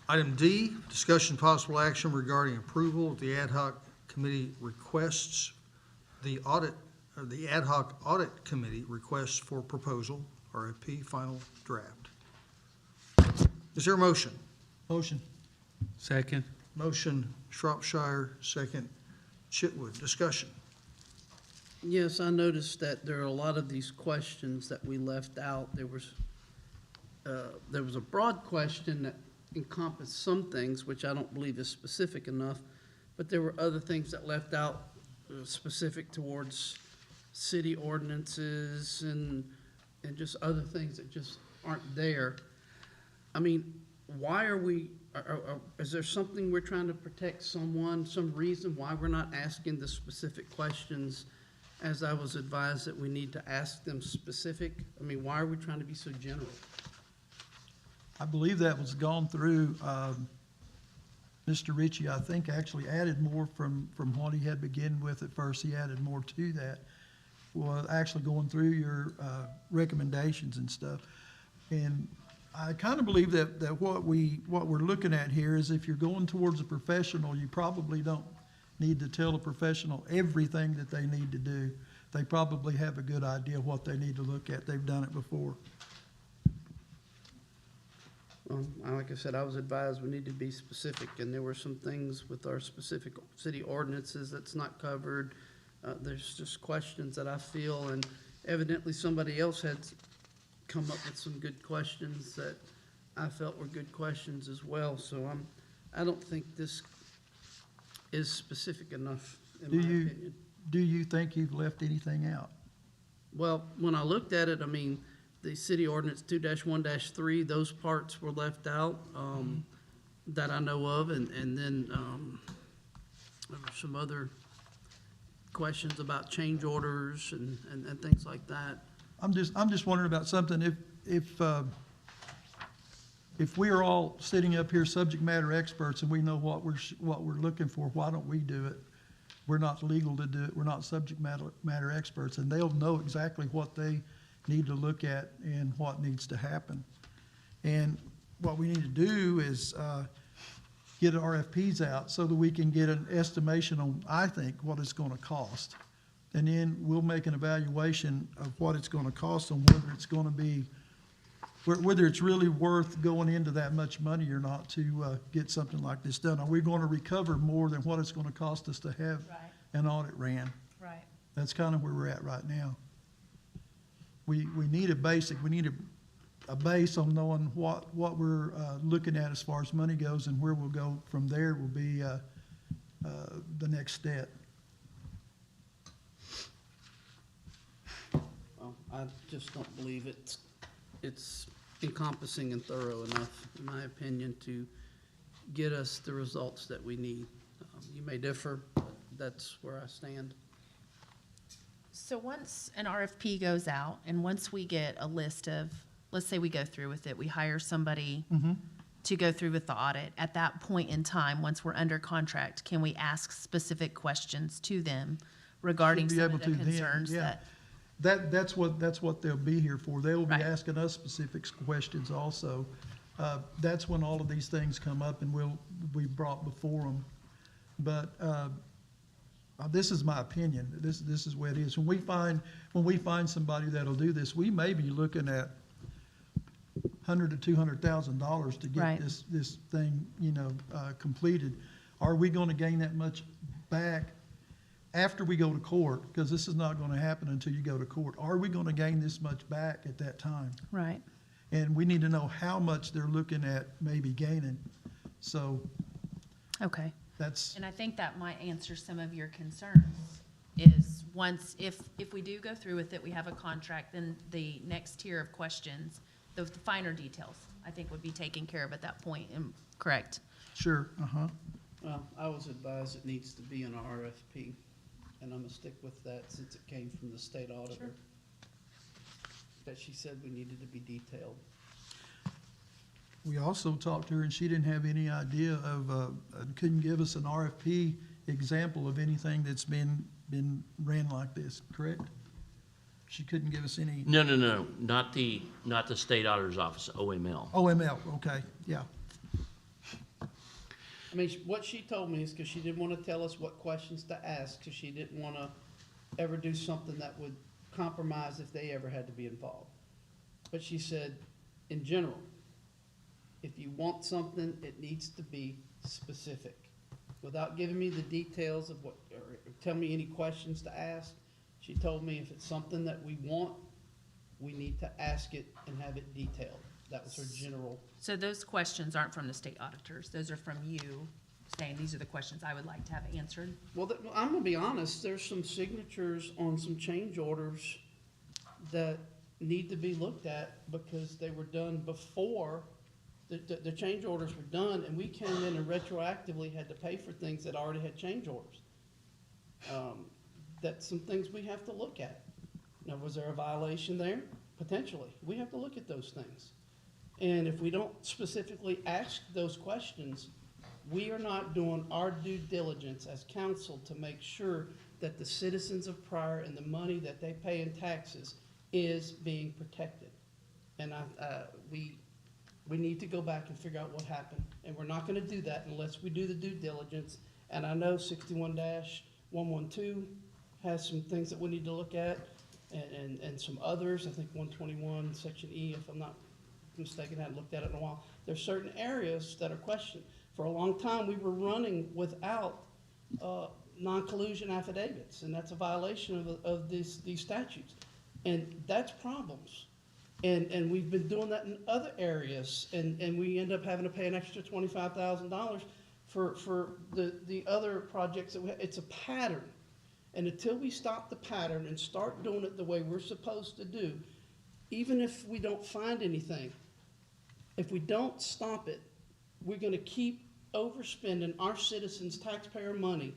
Item D, discussion possible action regarding approval of the ad hoc committee requests, the ad hoc audit committee requests for proposal, RFP, final draft. Is there a motion? Motion. Second. Motion Shropshire, second Chitwood. Discussion. Yes, I noticed that there are a lot of these questions that we left out. There was a broad question that encompassed some things, which I don't believe is specific enough, but there were other things that left out specific towards city ordinances and just other things that just aren't there. I mean, why are we, is there something we're trying to protect someone, some reason why we're not asking the specific questions as I was advised that we need to ask them specific? I mean, why are we trying to be so general? I believe that was gone through. Mr. Ritchie, I think, actually added more from what he had begun with at first. He added more to that. Well, actually going through your recommendations and stuff. And I kind of believe that what we're looking at here is if you're going towards a professional, you probably don't need to tell a professional everything that they need to do. They probably have a good idea of what they need to look at. They've done it before. Like I said, I was advised we need to be specific, and there were some things with our specific city ordinances that's not covered. There's just questions that I feel, and evidently somebody else had come up with some good questions that I felt were good questions as well. So I don't think this is specific enough, in my opinion. Do you think you've left anything out? Well, when I looked at it, I mean, the city ordinance 2-1-3, those parts were left out that I know of, and then there were some other questions about change orders and things like that. I'm just wondering about something. If we are all sitting up here subject matter experts and we know what we're looking for, why don't we do it? We're not legal to do it. We're not subject matter experts, and they'll know exactly what they need to look at and what needs to happen. And what we need to do is get RFPs out so that we can get an estimation on, I think, what it's going to cost. And then we'll make an evaluation of what it's going to cost and whether it's going to be, whether it's really worth going into that much money or not to get something like this done. Are we going to recover more than what it's going to cost us to have an audit ran? Right. That's kind of where we're at right now. We need a basic, we need a base on knowing what we're looking at as far as money goes, and where we'll go from there will be the next step. Well, I just don't believe it's encompassing and thorough enough, in my opinion, to get us the results that we need. You may differ, but that's where I stand. So once an RFP goes out and once we get a list of, let's say we go through with it, we hire somebody to go through with the audit. At that point in time, once we're under contract, can we ask specific questions to them regarding Should be some able of the to then, concerns yeah. that? That's what they'll be here for. They'll be Right. asking us specific questions also. That's when all of these things come up and we'll be brought before them. But this is my opinion. This is where it is. When we find somebody that'll do this, we may be looking at $100,000 to $200,000 to get Right. this thing, completed. Are we going to gain that much back after we go to court, because this is not gonna happen until you go to court, are we gonna gain this much back at that time? Right. And we need to know how much they're looking at maybe gaining. So Okay. that's, And I think that might answer some of your concerns, is once, if we do go through with it, we have a contract, then the next tier of questions, the finer details, I think would be taken care of at that point, correct? sure, uh-huh. Well, I was advised it needs to be an RFP, and I'm gonna stick with that since it came from the state auditor. That she said we needed to be detailed. We also talked to her, and she didn't have any idea of, couldn't give us an RFP example of anything that's been ran like this, correct? She couldn't give us any, No, not the state auditor's office, OML. OML, okay, yeah. I mean, what she told me is because she didn't want to tell us what questions to ask, because she didn't want to ever do something that would compromise if they ever had to be involved. But she said, in general, if you want something, it needs to be specific. Without giving me the details of what, or tell me any questions to ask, she told me if it's something that we want, we need to ask it and have it detailed. That was her general. So those questions aren't from the state auditors, those are from you saying, these are the questions I would like to have answered? Well, I'm gonna be honest, there's some signatures on some change orders that need to be looked at because they were done before, the change orders were done, and we came in and retroactively had to pay for things that already had change orders. That's some things we have to look at. Now, was there a violation there? Potentially. We have to look at those things. And if we don't specifically ask those questions, we are not doing our due diligence as council to make sure that the citizens of Pryor and the money that they pay in taxes is being protected. And we need to go back and figure out what happened. And we're not gonna do that unless we do the due diligence. And I know 61-112 has some things that we need to look at, and some others. I think 121, Section E, if I'm not mistaken, I hadn't looked at it in a while. There's certain areas that are questioned. For a long time, we were running without non-collusion affidavits, and that's a violation of these statutes. And that's problems. And we've been doing that in other areas, and we end up having to pay an extra $25,000 for the other projects that we have. It's a pattern. And until we stop the pattern and start doing it the way we're supposed to do, even if we don't find anything, if we don't stop it, we're gonna keep overspending our citizens' taxpayer money.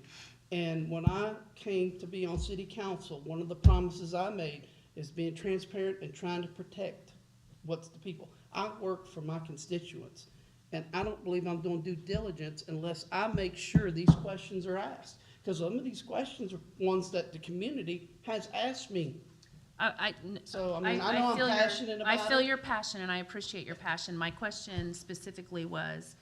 And when I came to be on city council, one of the promises I made is being transparent and trying to protect what's the people. I work for my constituents, and I don't believe I'm doing due diligence unless I make sure these questions are asked. Because some of these questions are ones that the community has asked me. So, I mean, I know I'm passionate about it. I feel your passion, and I appreciate your passion. My question specifically was,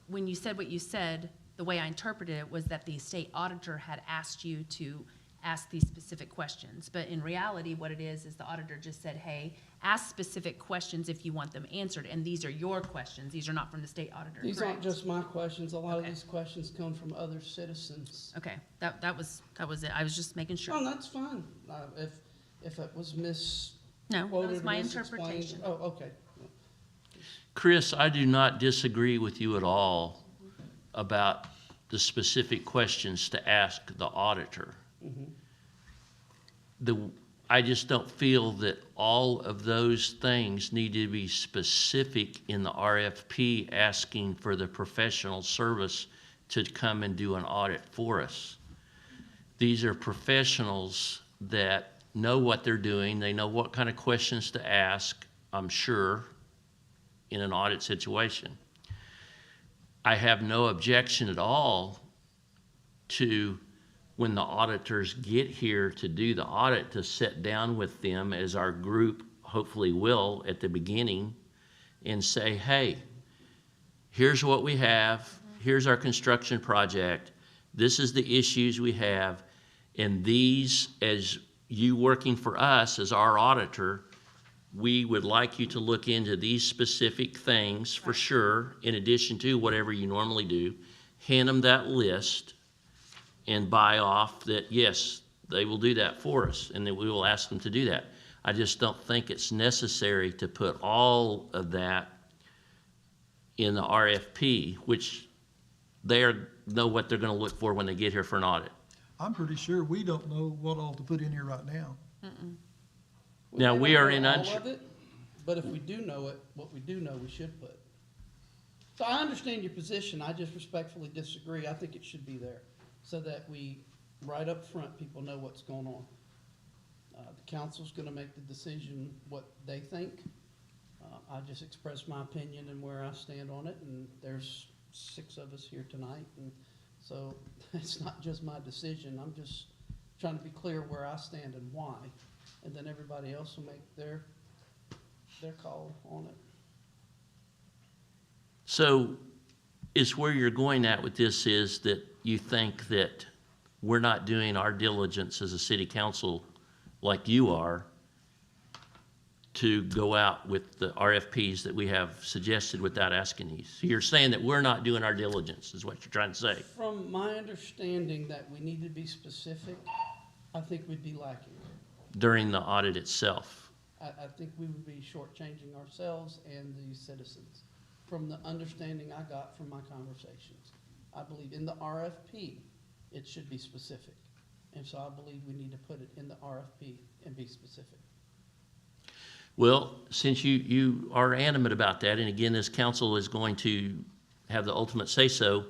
when you said what you said, the way I interpreted it was that the state auditor had asked you to ask these specific questions. But in reality, what it is the auditor just said, hey, ask specific questions if you want them answered, and these are your questions. These are not from the state auditor, These aren't correct? just my questions. A lot of Okay. these questions come from other citizens. Okay, that was it. I was just making sure. Oh, that's fine. If it was misquoted. No, that was or my misexplained- interpretation. Oh, okay. Chris, I do not disagree with you at all about the specific questions to ask the auditor. I just don't feel that all of those things need to be specific in the RFP asking for the professional service to come and do an audit for us. These are professionals that know what they're doing. They know what kind of questions to ask, I'm sure, in an audit situation. I have no objection at all to, when the auditors get here to do the audit, to sit down with them, as our group hopefully will at the beginning, and say, hey, here's what we have, here's our construction project, this is the issues we have, and these, as you working for us as our auditor, we would like you to look into these specific things for sure, in addition to whatever you normally do. Hand them that list, and buy off that, yes, they will do that for us, and that we will ask them to do that. I just don't think it's necessary to put all of that in the RFP, which they know what they're gonna look for when they get here for an audit. I'm pretty sure we don't know what all to put in here right now. Now, we may not are know in all unsure- of it, but if we do know it, what we do know, we should put. So I understand your position, I just respectfully disagree. I think it should be there, so that we, right up front, people know what's going on. The council's gonna make the decision what they think. I just expressed my opinion and where I stand on it, and there's 6 of us here tonight, and so it's not just my decision. I'm just trying to be clear where I stand and why, and then everybody else will make their call on it. So is where you're going at with this is that you think that we're not doing our diligence as a city council like you are to go out with the RFPs that we have suggested without asking these. So you're saying that we're not doing our diligence, is what you're trying to say? From my understanding that we need to be specific, I think we'd be lacking. During the audit itself. I think we would be shortchanging ourselves and the citizens. From the understanding I got from my conversations, I believe in the RFP, it should be specific. And so I believe we need to put it in the RFP and be specific. Well, since you are animate about that, and again, this council is going to have the ultimate say-so,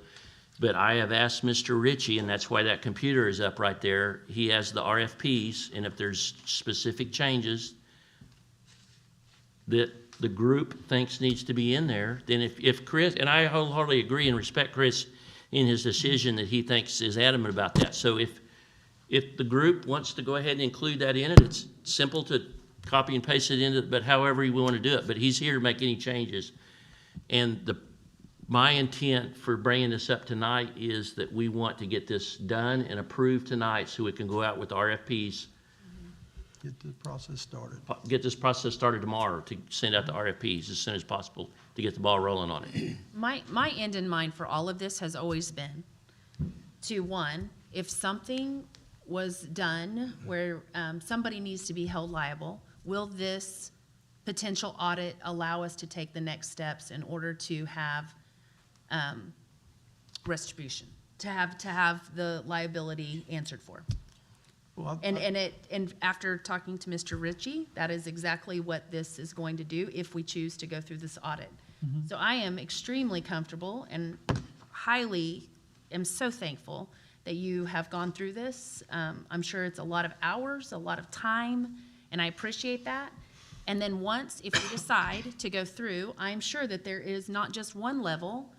but I have asked Mr. Ritchie, and that's why that computer is up right there. He has the RFPs, and if there's specific changes that the group thinks needs to be in there, then if Chris, and I wholeheartedly agree and respect Chris in his decision that he thinks is adamant about that. So if the group wants to go ahead and include that in it, it's simple to copy and paste it into it, but however we want to do it. But he's here to make any changes. And my intent for bringing this up tonight is that we want to get this done and approved tonight so we can go out with RFPs. Get the process started. Get this process started tomorrow to send out the RFPs as soon as possible to get the ball rolling on it. My end in mind for all of this has always been to, one, if something was done where somebody needs to be held liable, will this potential audit allow us to take the next steps in order to have retribution, to have the liability answered for? Well, And after talking to Mr. Ritchie, that is exactly what this is going to do if we choose to go through this audit. So I am extremely comfortable and am so thankful that you have gone through this. I'm sure it's a lot of hours, a lot of time, and I appreciate that. And then once, if you decide to go through, I'm sure that there is not just one level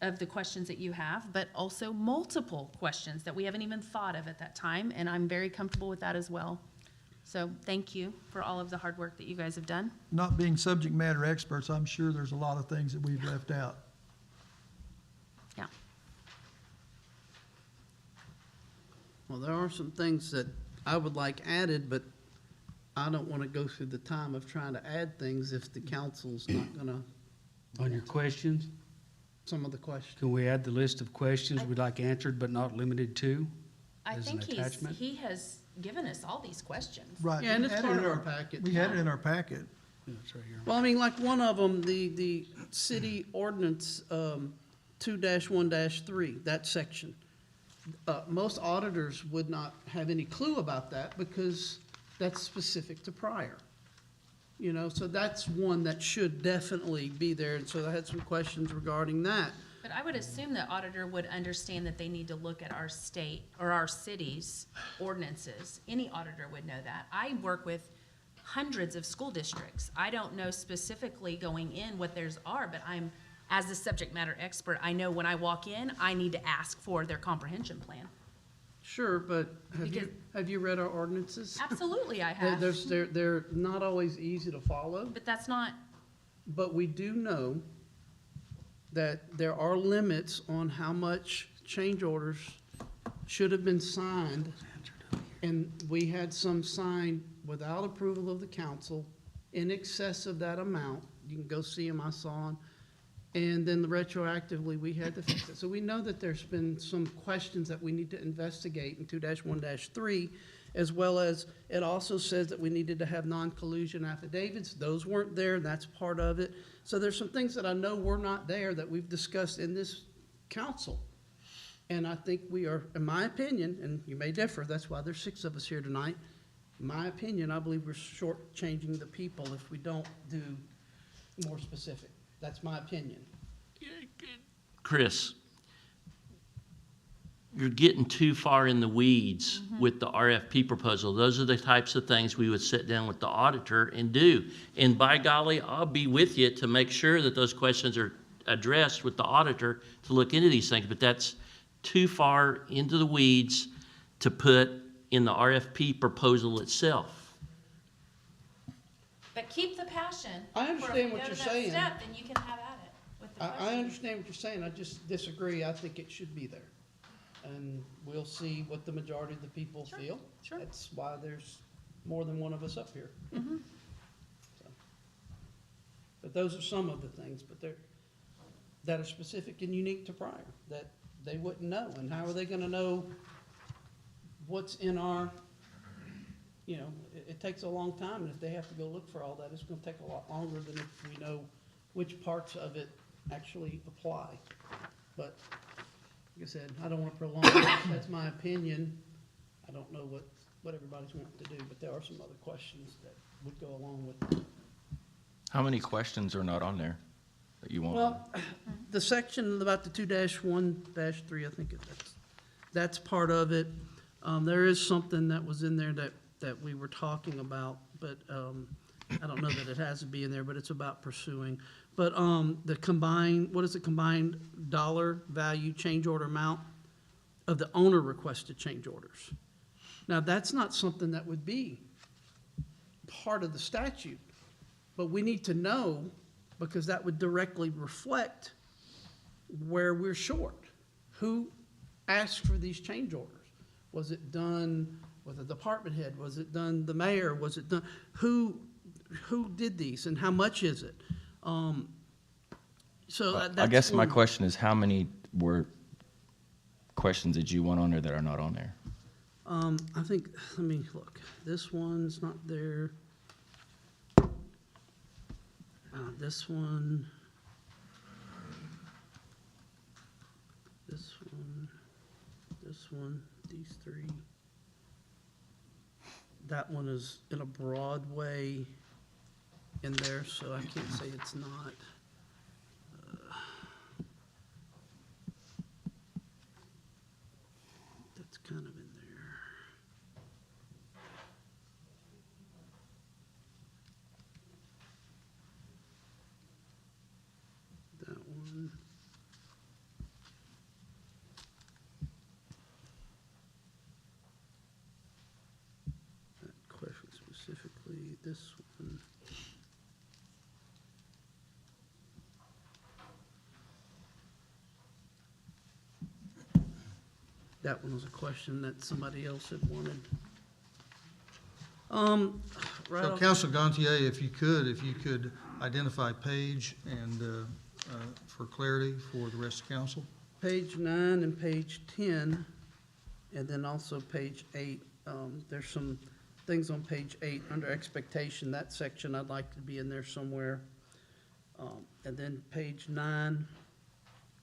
of the questions that you have, but also multiple questions that we haven't even thought of at that time, and I'm very comfortable with that as well. So thank you for all of the hard work that you guys have done. Not being subject matter experts, I'm sure there's a lot of things that we've left out. Yeah. Well, there are some things that I would like added, but I don't want to go through the time of trying to add things if the council's not gonna, On your questions, some of the questions. can we add the list of questions we'd like answered but not limited to? I As an think attachment? he has given us all these questions. Right. Yeah, and we it's had part it of in our packet. We had it in our packet. Yeah, it's right here. Well, I mean, like one of them, the city ordinance, 2-1-3, that section. Most auditors would not have any clue about that because that's specific to Pryor. You know, so that's one that should definitely be there, and so I had some questions regarding that. But I would assume the auditor would understand that they need to look at our state or our city's ordinances. Any auditor would know that. I work with hundreds of school districts. I don't know specifically going in what theirs are, but as a subject matter expert, I know when I walk in, I need to ask for their comprehension plan. Sure, but have you read our ordinances? Absolutely, I have. They're not always easy to follow, But that's not, but we do know that there are limits on how much change orders should have been signed. And we had some signed without approval of the council in excess of that amount. You can go see them, I saw them. And then retroactively, we had to fix it. So we know that there's been some questions that we need to investigate in 2-1-3, as well as it also says that we needed to have non-collusion affidavits. Those weren't there, and that's part of it. So there's some things that I know were not there that we've discussed in this council. And I think we are, in my opinion, and you may differ, that's why there's 6 of us here tonight. In my opinion, I believe we're shortchanging the people if we don't do more specific. That's my opinion. Chris, you're getting too far in the weeds with the RFP proposal. Those are the types of things we would sit down with the auditor and do. And by golly, I'll be with you to make sure that those questions are addressed with the auditor to look into these things. But that's too far into the weeds to put in the RFP proposal itself. But keep the passion. I understand what you're For if we go to saying. that step, then you can have at it with the I question. understand what you're saying, I just disagree, I think it should be there. And we'll see what the majority of the people Sure, feel. sure. That's why there's more than one of us up here. Mhm. So. But those are some of the things, but that are specific and unique to Pryor, that they wouldn't know. And how are they gonna know what's in our, you know, it takes a long time, and if they have to go look for all that, it's gonna take a lot longer than if we know which parts of it actually apply. But, like I said, I don't wanna prolong it, that's my opinion. I don't know what everybody's wanting to do, but there are some other questions that would go along with it. How many questions are not on there that you want? Well, the section about the 2-1-3, I think that's part of it. There is something that was in there that we were talking about, but, I don't know that it has to be in there, but it's about pursuing. But, the combined, what is the combined dollar value change order amount of the owner requested change orders? Now, that's not something that would be part of the statute, but we need to know, because that would directly reflect where we're short. Who asked for these change orders? Was it done with a department head? Was it done the mayor? Was it done, who did these and how much is it? So that's. I guess my question is, how many were questions that you want on there that are not on there? I think, let me look. This one's not there. This one. This one. This one. These 3. That one is in a broad way in there, so I can't say it's not. That's kind of in there. That one. That question specifically, this one. That one was a question that somebody else had wanted. Right So off- Council Gantier, if you could identify page and, for clarity for the rest of council. Page 9 and page 10, and then also page 8. There's some things on page 8 under expectation, that section I'd like to be in there somewhere. And then page 9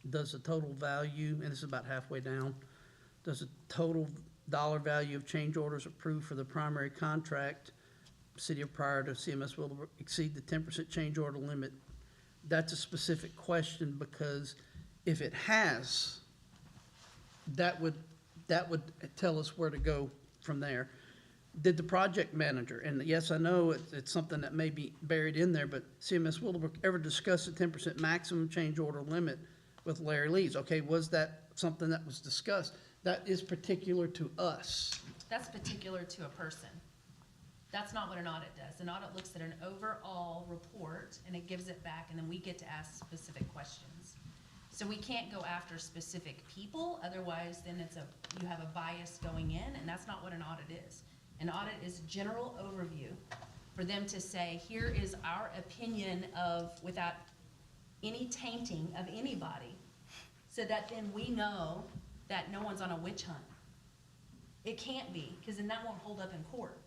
does the total value, and it's about halfway down, does the total dollar value of change orders approved for the primary contract, City of Pryor to CMS will exceed the 10% change order limit. That's a specific question, because if it has, that would tell us where to go from there. Did the project manager, and yes, I know it's something that may be buried in there, but CMS Willowbrook ever discuss the 10% maximum change order limit with Larry Lees? Okay, was that something that was discussed? That is particular to us. That's particular to a person. That's not what an audit does. An audit looks at an overall report and it gives it back, and then we get to ask specific questions. So we can't go after specific people, otherwise then you have a bias going in, and that's not what an audit is. An audit is general overview for them to say, here is our opinion of, without any tainting of anybody, so that then we know that no one's on a witch hunt. It can't be, because then that won't hold up in court.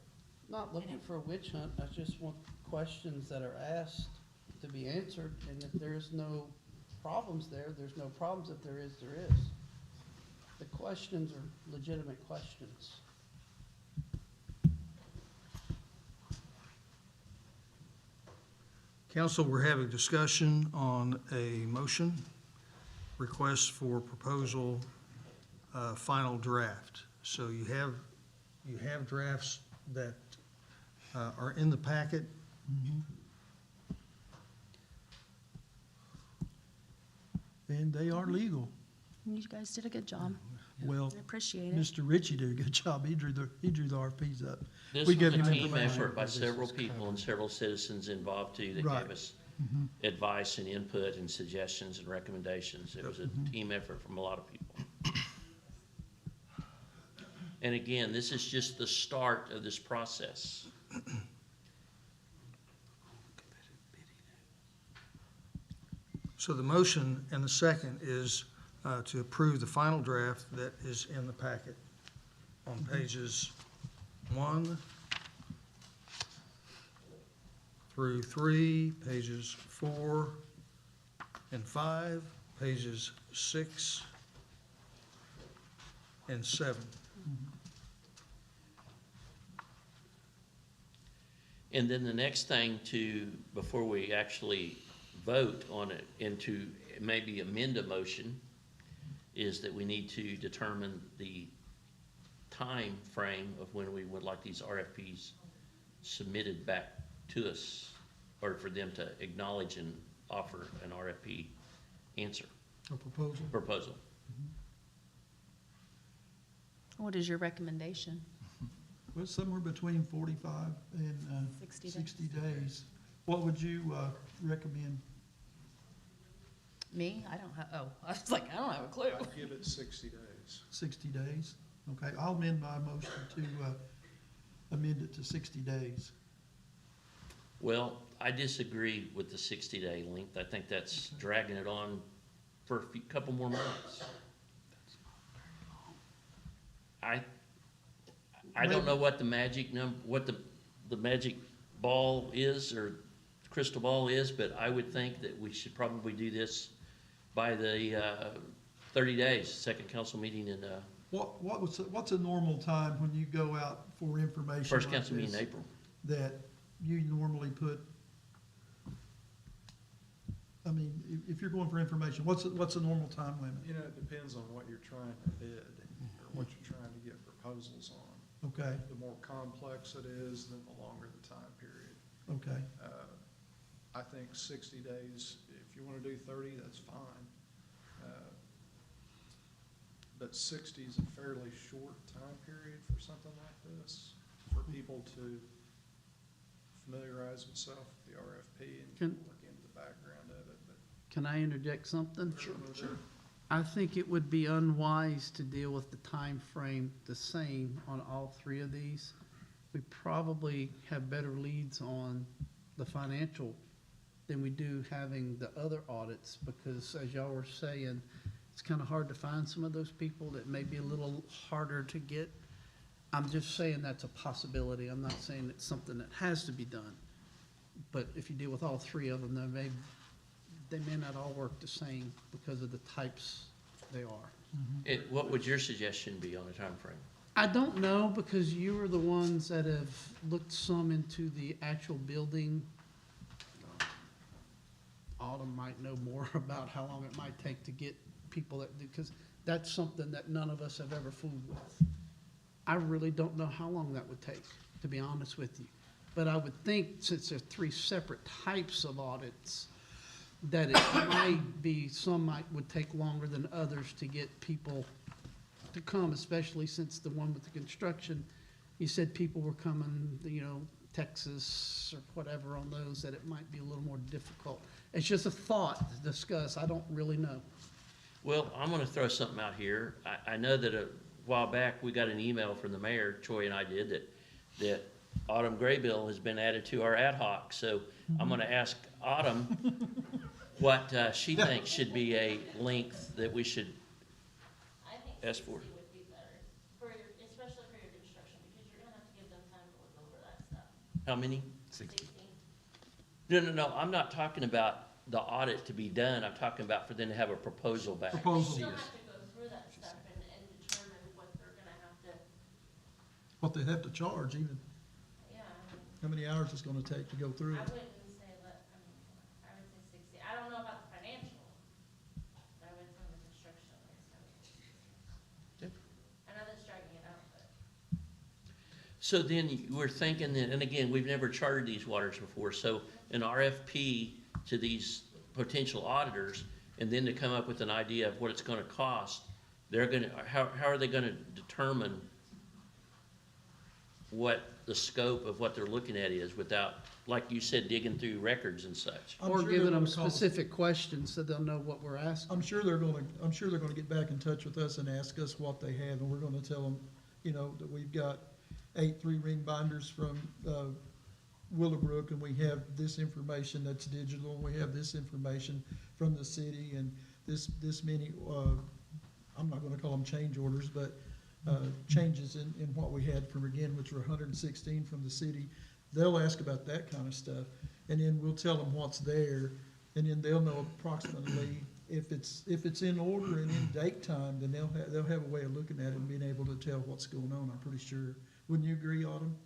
Not looking for a witch hunt, I just want questions that are asked to be answered, and if there's no problems there, there's no problems. If there is, there is. The questions are legitimate questions. Council, we're having discussion on a motion, request for proposal, final draft. So you have drafts that are in the packet. And they are legal. You guys did a good job. Well, I appreciate it. Mr. Ritchie did a good job. He drew the RFPs up. This We was gave a him team information. effort by several people and several citizens involved too that Right. gave us advice and input and suggestions and recommendations. It was a team effort from a lot of people. And again, this is just the start of this process. So the motion and the second is to approve the final draft that is in the packet on pages 1 through 3, pages 4 and 5, pages 6 and 7. And then the next thing before we actually vote on it and to maybe amend a motion, is that we need to determine the time frame of when we would like these RFPs submitted back to us, or for them to acknowledge and offer an RFP answer, A proposal. What is your recommendation? Well, somewhere between 45 and 60 days. 60 days. What would you recommend? Me? I don't have, oh, I was like, I don't have a clue. I'd give it 60 days. 60 days? Okay, I'll amend my motion to amend it to 60 days. Well, I disagree with the 60-day length. I think that's dragging it on for a couple more months. I don't know what the magic what the magic ball is or crystal ball is, but I would think that we should probably do this by the 30 days, second council meeting in What's a normal time when you go out for information first like council meeting in this April. that you normally put? I mean, if you're going for information, what's a normal time limit? You know, it depends on what you're trying to bid or what you're trying to get proposals on. Okay, The more complex it is, then the longer the time period. okay. I think 60 days, if you want to do 30, that's fine. But 60 is a fairly short time period for something like this, for people to familiarize themselves with the RFP and Can- look into the background of it. But Can I interject something? Sure. I think it would be unwise to deal with the time frame the same on all three of these. We probably have better leads on the financial than we do having the other audits, because as y'all were saying, it's kind of hard to find some of those people. That may be a little harder to get. I'm just saying that's a possibility. I'm not saying it's something that has to be done. But if you deal with all three of them, they may not all work the same because of the types they are. What would your suggestion be on a time frame? I don't know, because you are the ones that have looked some into the actual building. Autumn might know more about how long it might take to get people that, because that's something that none of us have ever fooled with. I really don't know how long that would take, to be honest with you. But I would think, since there are three separate types of audits, that it might be, some would take longer than others to get people to come, especially since the one with the construction, you said people were coming, Texas or whatever on those, that it might be a little more difficult. It's just a thought to discuss. I don't really know. Well, I'm gonna throw something out here. I know that a while back, we got an email from the mayor, Troy and I did, that Autumn Graybill has been added to our ad hoc. So I'm gonna ask Autumn, what she thinks should be a length that we should I think ask for. 60 would be better, especially for your construction, because you're gonna have to give them time to look over that stuff. How many? 60. No, I'm not talking about the audit to be done. I'm talking about for them to have a proposal back. They Proposal. still have to go through that stuff and determine what they're gonna have to, What they have to charge, even yeah, how many hours it's gonna take to go through I it. wouldn't say I would say 60. I don't know about the financial, but I would say on the construction, it's gotta be 60. Yep. I know that's dragging it out, but. So then we're thinking that, and again, we've never chartered these waters before, so an RFP to these potential auditors, and then to come up with an idea of what it's gonna cost, they're gonna, how are they gonna determine what the scope of what they're looking at is without, like you said, digging through records and such? I'm Or sure giving they're them gonna call us. specific questions so they'll know what we're asking. I'm sure they're gonna get back in touch with us and ask us what they have, and we're gonna tell them, that we've got 8 3-ring binders from, Willowbrook, and we have this information that's digital, and we have this information from the city, and this many, I'm not gonna call them change orders, but, changes in what we had from, again, which were 116 from the city. They'll ask about that kind of stuff, and then we'll tell them what's there, and then they'll know approximately if it's in order and in date time, then they'll have a way of looking at it and being able to tell what's going on, I'm pretty sure. Wouldn't you agree, Autumn?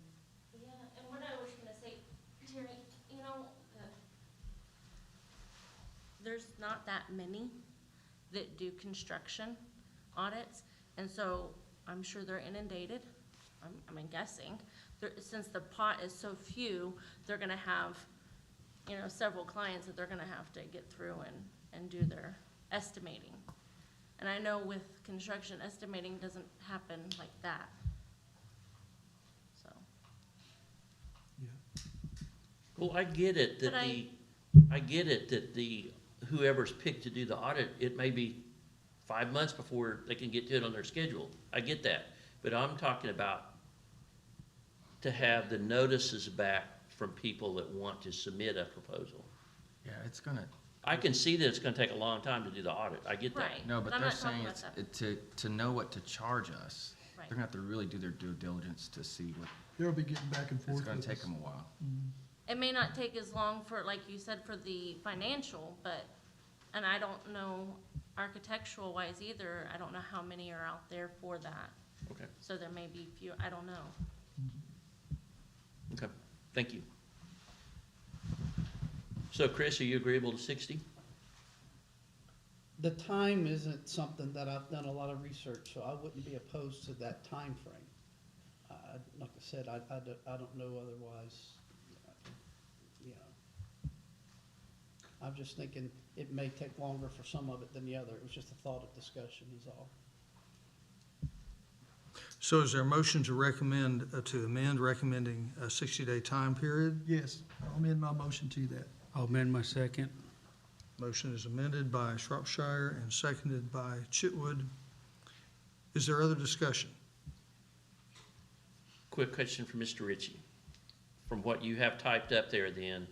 Yeah, and what I was gonna say, Terry, there's not that many that do construction audits, and so I'm sure they're inundated. I'm guessing. Since the pot is so few, they're gonna have, several clients that they're gonna have to get through and do their estimating. And I know with construction, estimating doesn't happen like that. So. Well, I get it that But I get it that whoever's picked to do the audit, it may be 5 months before they can get to it on their schedule. I get that. But I'm talking about to have the notices back from people that want to submit a proposal. Yeah, it's gonna, I can see that it's gonna take a long time to do the audit. I get that. Right. no, but I'm they're not talking saying about it's, that. to know what to charge us. Right. They're gonna have to really do their due diligence to see what, They'll be getting back and forth it's gonna with take us. them a while. It may not take as long for, like you said, for the financial, and I don't know architectural wise either, I don't know how many are out there for that. Okay, So there may be few, I don't know. okay, thank you. So Chris, are you agreeable to 60? The time isn't something that I've done a lot of research, so I wouldn't be opposed to that time frame. Like I said, I don't know otherwise, I'm just thinking it may take longer for some of it than the other. It was just a thought of discussion is all. So is there a motion to amend recommending a 60-day time period? Yes, I'll amend my motion to that. I'll amend my second. Motion is amended by Shropshire and seconded by Chitwood. Is there other discussion? Quick question for Mr. Ritchie. From what you have typed up there then,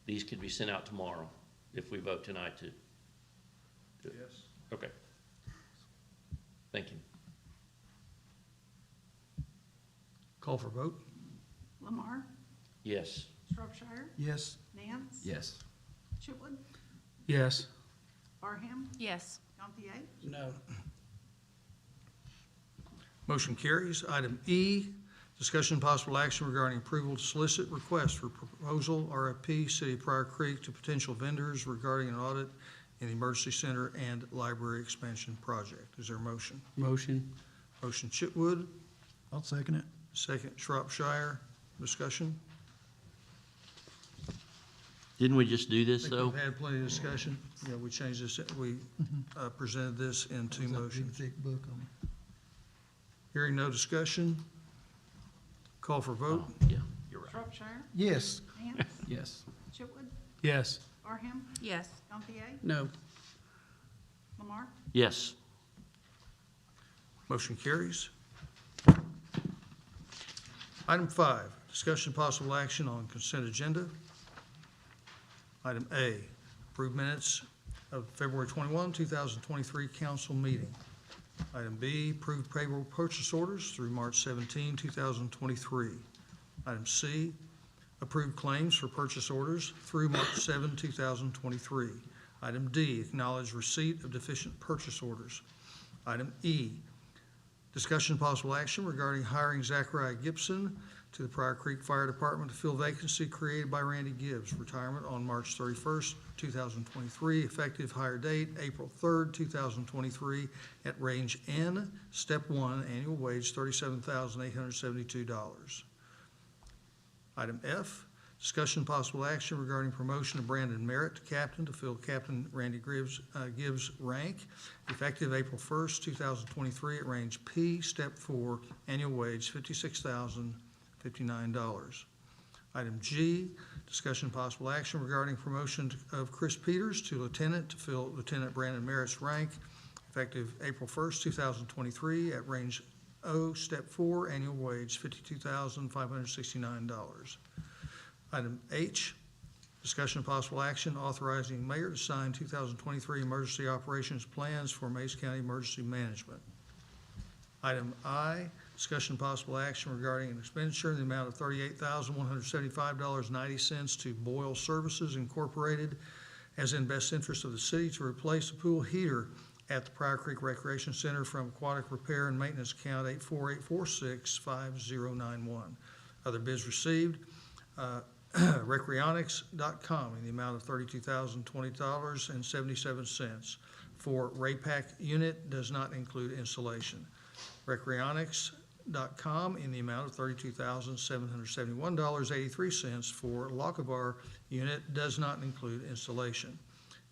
these could be sent out tomorrow if we vote tonight to? Yes. Okay. Thank you. Call for vote? Lamar, Yes. Shropshire, Yes, Nance. Yes. Chitwood, Yes. Barham, Yes. Gantier. No. Motion carries. Item E, discussion and possible action regarding approval to solicit request for proposal RFP City of Pryor Creek to potential vendors regarding an audit in the emergency center and library expansion project. Is there a motion? Motion. Motion Chitwood, I'll second it. second Shropshire. Discussion? Didn't we just do I this think though? we've had plenty of discussion. Yeah, we changed this, we presented this in two There's that big, motions. thick book on it. Hearing no discussion, call for vote. Oh, yeah, you're right. Shropshire, Yes, Nance, Yes. Chitwood, Yes. Barham, Yes. Gantier, No. Lamar. Yes. Motion carries. Item 5, discussion possible action on consent agenda. Item A, approved minutes of February 21, 2023 council meeting. Item B, approved payroll purchase orders through March 17, 2023. Item C, approved claims for purchase orders through March 7, 2023. Item D, acknowledge receipt of deficient purchase orders. Item E, discussion possible action regarding hiring Zachariah Gibson to the Pryor Creek Fire Department to fill vacancy created by Randy Gibbs, retirement on March 31st, 2023, effective hire date April 3rd, 2023, at range N, step 1, annual wage $37,872. Item F, discussion possible action regarding promotion of Brandon Merritt to captain to fill Captain Randy Gibbs' rank, effective April 1st, 2023, at range P, step 4, annual wage $56,059. Item G, discussion possible action regarding promotion of Chris Peters to lieutenant to fill Lieutenant Brandon Merritt's rank, effective April 1st, 2023, at range O, step 4, annual wage $52,569. Item H, discussion of possible action authorizing mayor to sign 2023 emergency operations plans for Mays County Emergency Management. Item I, discussion of possible action regarding an expenditure in the amount of $38,175.90 to Boyle Services Incorporated as in best interest of the city to replace the pool heater at the Pryor Creek Recreation Center from aquatic repair and maintenance account 848465091. Other bids received, Recreonics.com in the amount of $32,020.77 for Raypack unit, does not include installation. Recreonics.com in the amount of $32,771.83 for Lockabar unit, does not include installation.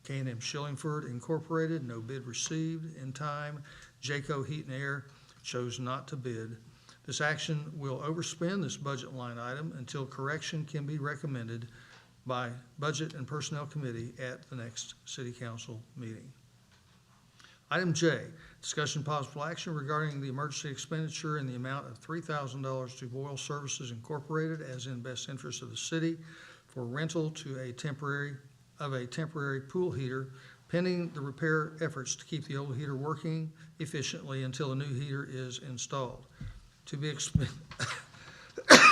K&M Shillingford Incorporated, no bid received in time. Jayco Heat and Air chose not to bid. This action will overspend this budget line item until correction can be recommended by Budget and Personnel Committee at the next City Council meeting. Item J, discussion possible action regarding the emergency expenditure in the amount of $3,000 to Boyle Services Incorporated as in best interest of the city for rental to a temporary pool heater pending the repair efforts to keep the old heater working efficiently until a new heater is installed. To be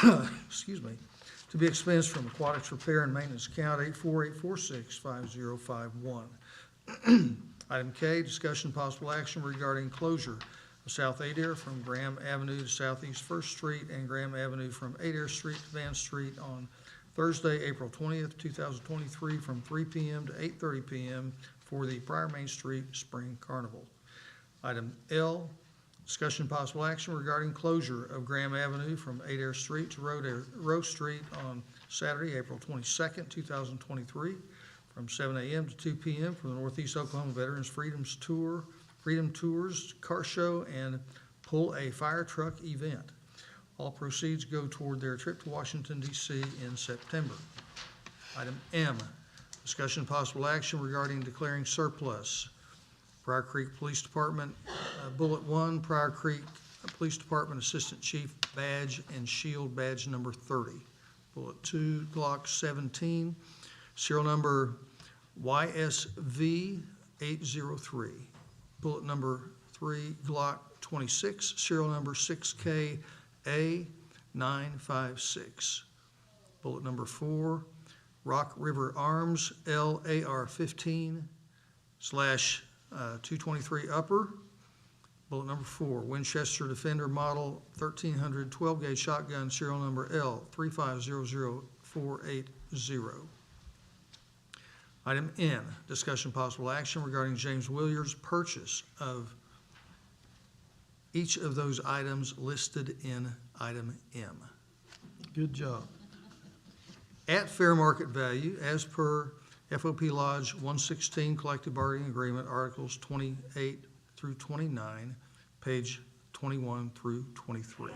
to be expensed from Aquatics Repair and Maintenance Account 848465051. Item K, discussion possible action regarding closure of South Adair from Graham Avenue to Southeast First Street and Graham Avenue from Adair Street to Van Street on Thursday, April 20th, 2023, from 3 p.m. to 8:30 p.m. for the Pryor Main Street Spring Carnival. Item L, discussion possible action regarding closure of Graham Avenue from Adair Street to Rose Street on Saturday, April 22nd, 2023, from 7 a.m. to 2 p.m. for the Northeast Oklahoma Veterans Freedom Tours, Car Show, and Pull a Fire Truck event. All proceeds go toward their trip to Washington, D.C. in September. Item M, discussion possible action regarding declaring surplus Pryor Creek Police Department, Bullet 1, Pryor Creek Police Department Assistant Chief Badge and Shield Badge number 30. Bullet 2, Glock 17, serial number YSV 803. Bullet number 3, Glock 26, serial number 6KA 956. Bullet number 4, Rock River Arms LAR 15 / 223 upper. Bullet number 4, Winchester Defender Model 1300 12-gauge shotgun, serial number L3500480. Item N, discussion possible action regarding James Williams' purchase of each of those items listed in item M. Good job. At fair market value, as per FOP Lodge 116 Collective Bargaining Agreement, Articles 28 through 29, page 21 through 23.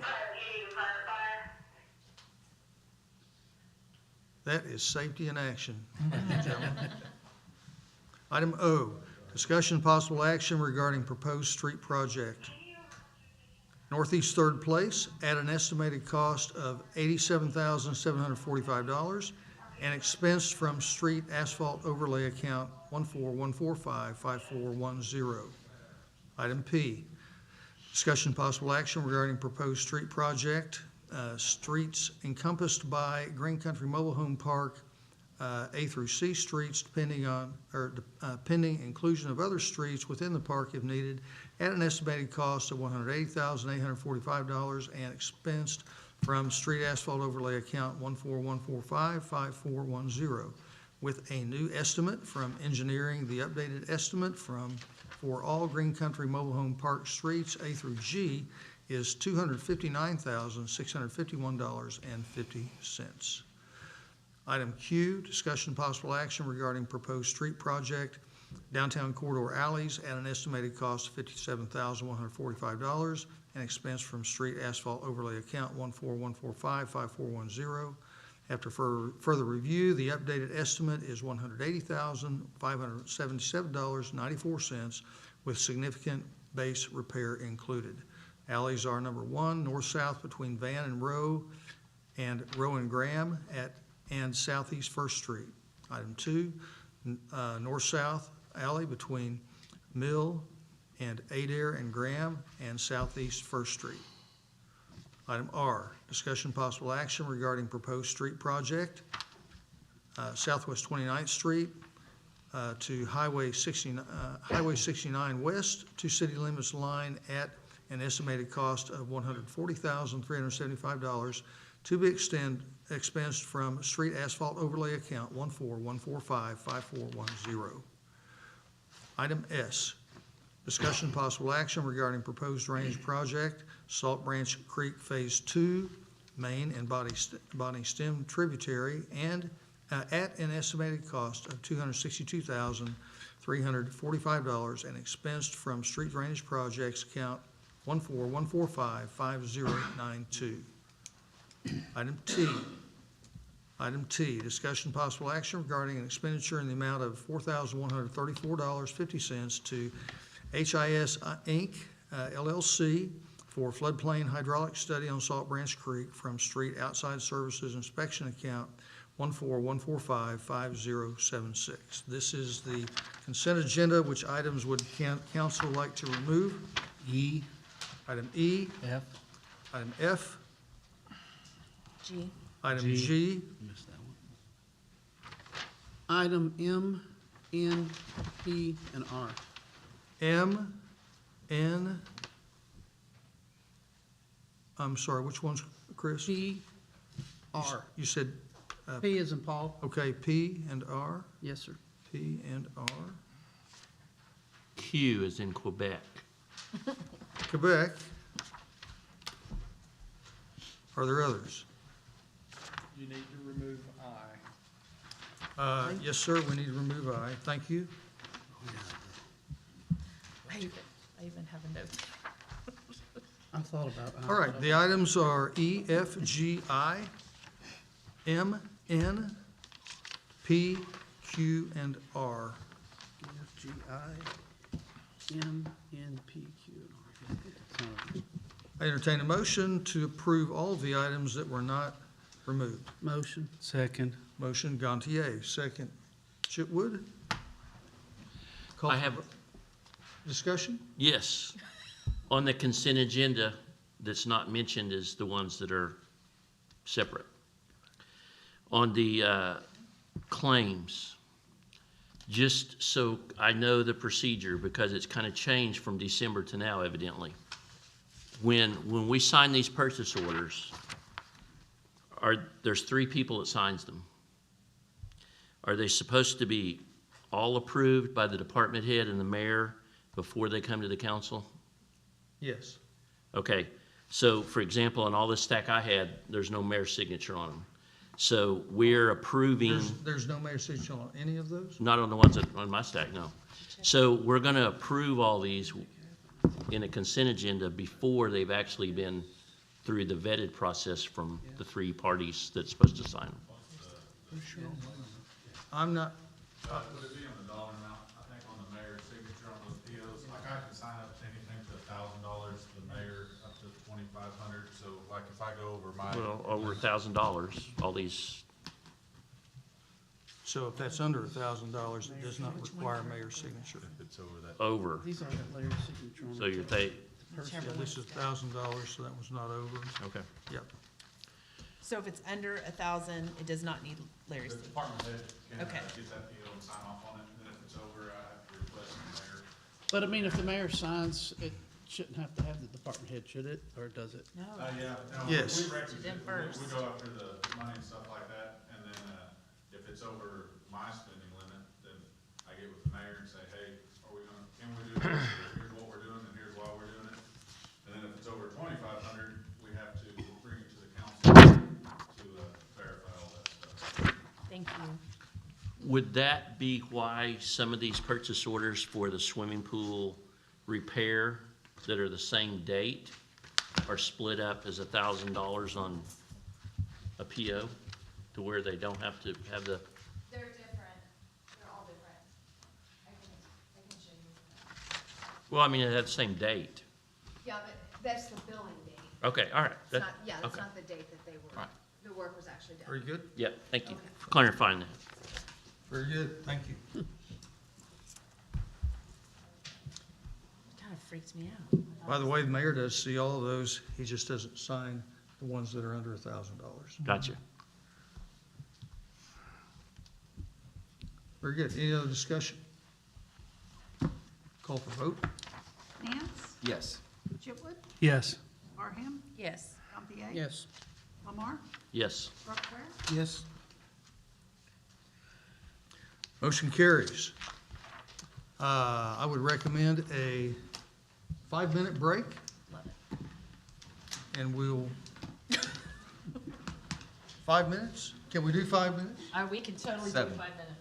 That is safety in action, ladies and gentlemen. Item O, discussion possible action regarding proposed street project. Northeast Third Place at an estimated cost of $87,745 and expense from street asphalt overlay account 14145-5410. Item P, discussion possible action regarding proposed street project, streets encompassed by Green Country Mobile Home Park, A through C streets, pending inclusion of other streets within the park if needed, at an estimated cost of $180,845 and expensed from street asphalt overlay account 14145-5410, with a new estimate from engineering. The updated estimate for all Green Country Mobile Home Park streets A through G is $259,651.50. Item Q, discussion possible action regarding proposed street project, downtown corridor alleys at an estimated cost of $57,145 and expense from street asphalt overlay account 14145-5410. After further review, the updated estimate is $180,577.94 with significant base repair included. Alleys are number 1, north-south between Van and Rowe and Graham and Southeast First Street. Item 2, north-south alley between Mill and Adair and Graham and Southeast First Street. Item R, discussion possible action regarding proposed street project, Southwest 29th Street to Highway 69 West to city limits line at an estimated cost of $140,375 to be expensed from street asphalt overlay account 14145-5410. Item S, discussion possible action regarding proposed drainage project, Salt Branch Creek Phase 2, main and body stem tributary, and at an estimated cost of $262,345 and expensed from street drainage projects account 14145-5092. Item T, discussion possible action regarding an expenditure in the amount of $4,134.50 to HIS Inc., LLC, for floodplain hydraulic study on Salt Branch Creek from street outside services inspection account 14145-5076. This is the consent agenda. Which items would council like to remove? E, Item E, F. item F, G. item G. G, Missed that one. item M, N, P, and R. M, N, I'm sorry, which one's, Chris? P, R. You said, P as in Paul. okay, P and R, Yes, sir. P and R. Q is in Quebec. Quebec. Are there others? You need to remove I. Yes, sir, we need to remove I. Thank you. I even have a note. I thought about. All right, the items are E, F, G, I, M, N, P, Q, and R. F, G, I, M, N, P, Q, and R. I entertain a motion to approve all of the items that were not removed. Motion. Second. Motion Gantier, second Chitwood. Call I for have, discussion? yes, on the consent agenda that's not mentioned is the ones that are separate. On the claims, just so I know the procedure, because it's kind of changed from December to now evidently. When we sign these purchase orders, there's 3 people that signs them. Are they supposed to be all approved by the department head and the mayor before they come to the council? Yes. Okay, so for example, on all this stack I had, there's no mayor's signature on them. So we're approving, There's no mayor signature on any of those? not on the ones that, on my stack, no. So we're gonna approve all these in a consent agenda before they've actually been through the vetted process from the 3 parties that's supposed to sign them. I'm not, Would it be on the dollar amount? I think on the mayor's signature on those POs, like I can sign up to anything to $1,000, the mayor up to 2,500. So like if I go over my, Well, over $1,000, all these, So if that's under $1,000, it does not require mayor's signature. If it's over that. Over, These all got Larry's signature on so it. you're Yeah, this is $1,000, so that was not over. okay. Yep. So if it's under 1,000, it does not need Larry's The signature? department head can Okay. get that PO and sign off on it, and then if it's over, I have to request from the mayor. But I mean, if the mayor signs, it shouldn't have to have the department head, should it, or does it? No. Yeah. no, Yes. We requisite, them we first. go after the money and stuff like that, and then, if it's over my spending limit, then I get with the mayor and say, hey, can we do this? Here's what we're doing, and here's why we're doing it. And then if it's over 2,500, we have to bring it to the council to, verify all that stuff. Thank you. Would that be why some of these purchase orders for the swimming pool repair that are the same date are split up as $1,000 on a PO? To where they don't have to have the, They're different, they're all different. I can show you. well, I mean, it had the same date. Yeah, but that's the billing date. Okay, all right. It's That- not, yeah, that's okay. not the date that they were, Right. the work was actually done. Very good. Yeah, thank you Okay. for clarifying that. Very good. Thank you. Kind of freaked me out. By the way, the mayor does see all of those. He just doesn't sign the ones that are under $1,000. Gotcha. Very good. Any other discussion? Call for vote? Nance, Yes. Chipwood, Yes. Barham, Yes. Gantier. Yes. Lamar, Yes. Pryor. Yes. Motion carries. I would recommend a 5-minute break, Love it. and we'll, 5 minutes? Can we do 5 minutes? We can totally do 7. 5 minutes.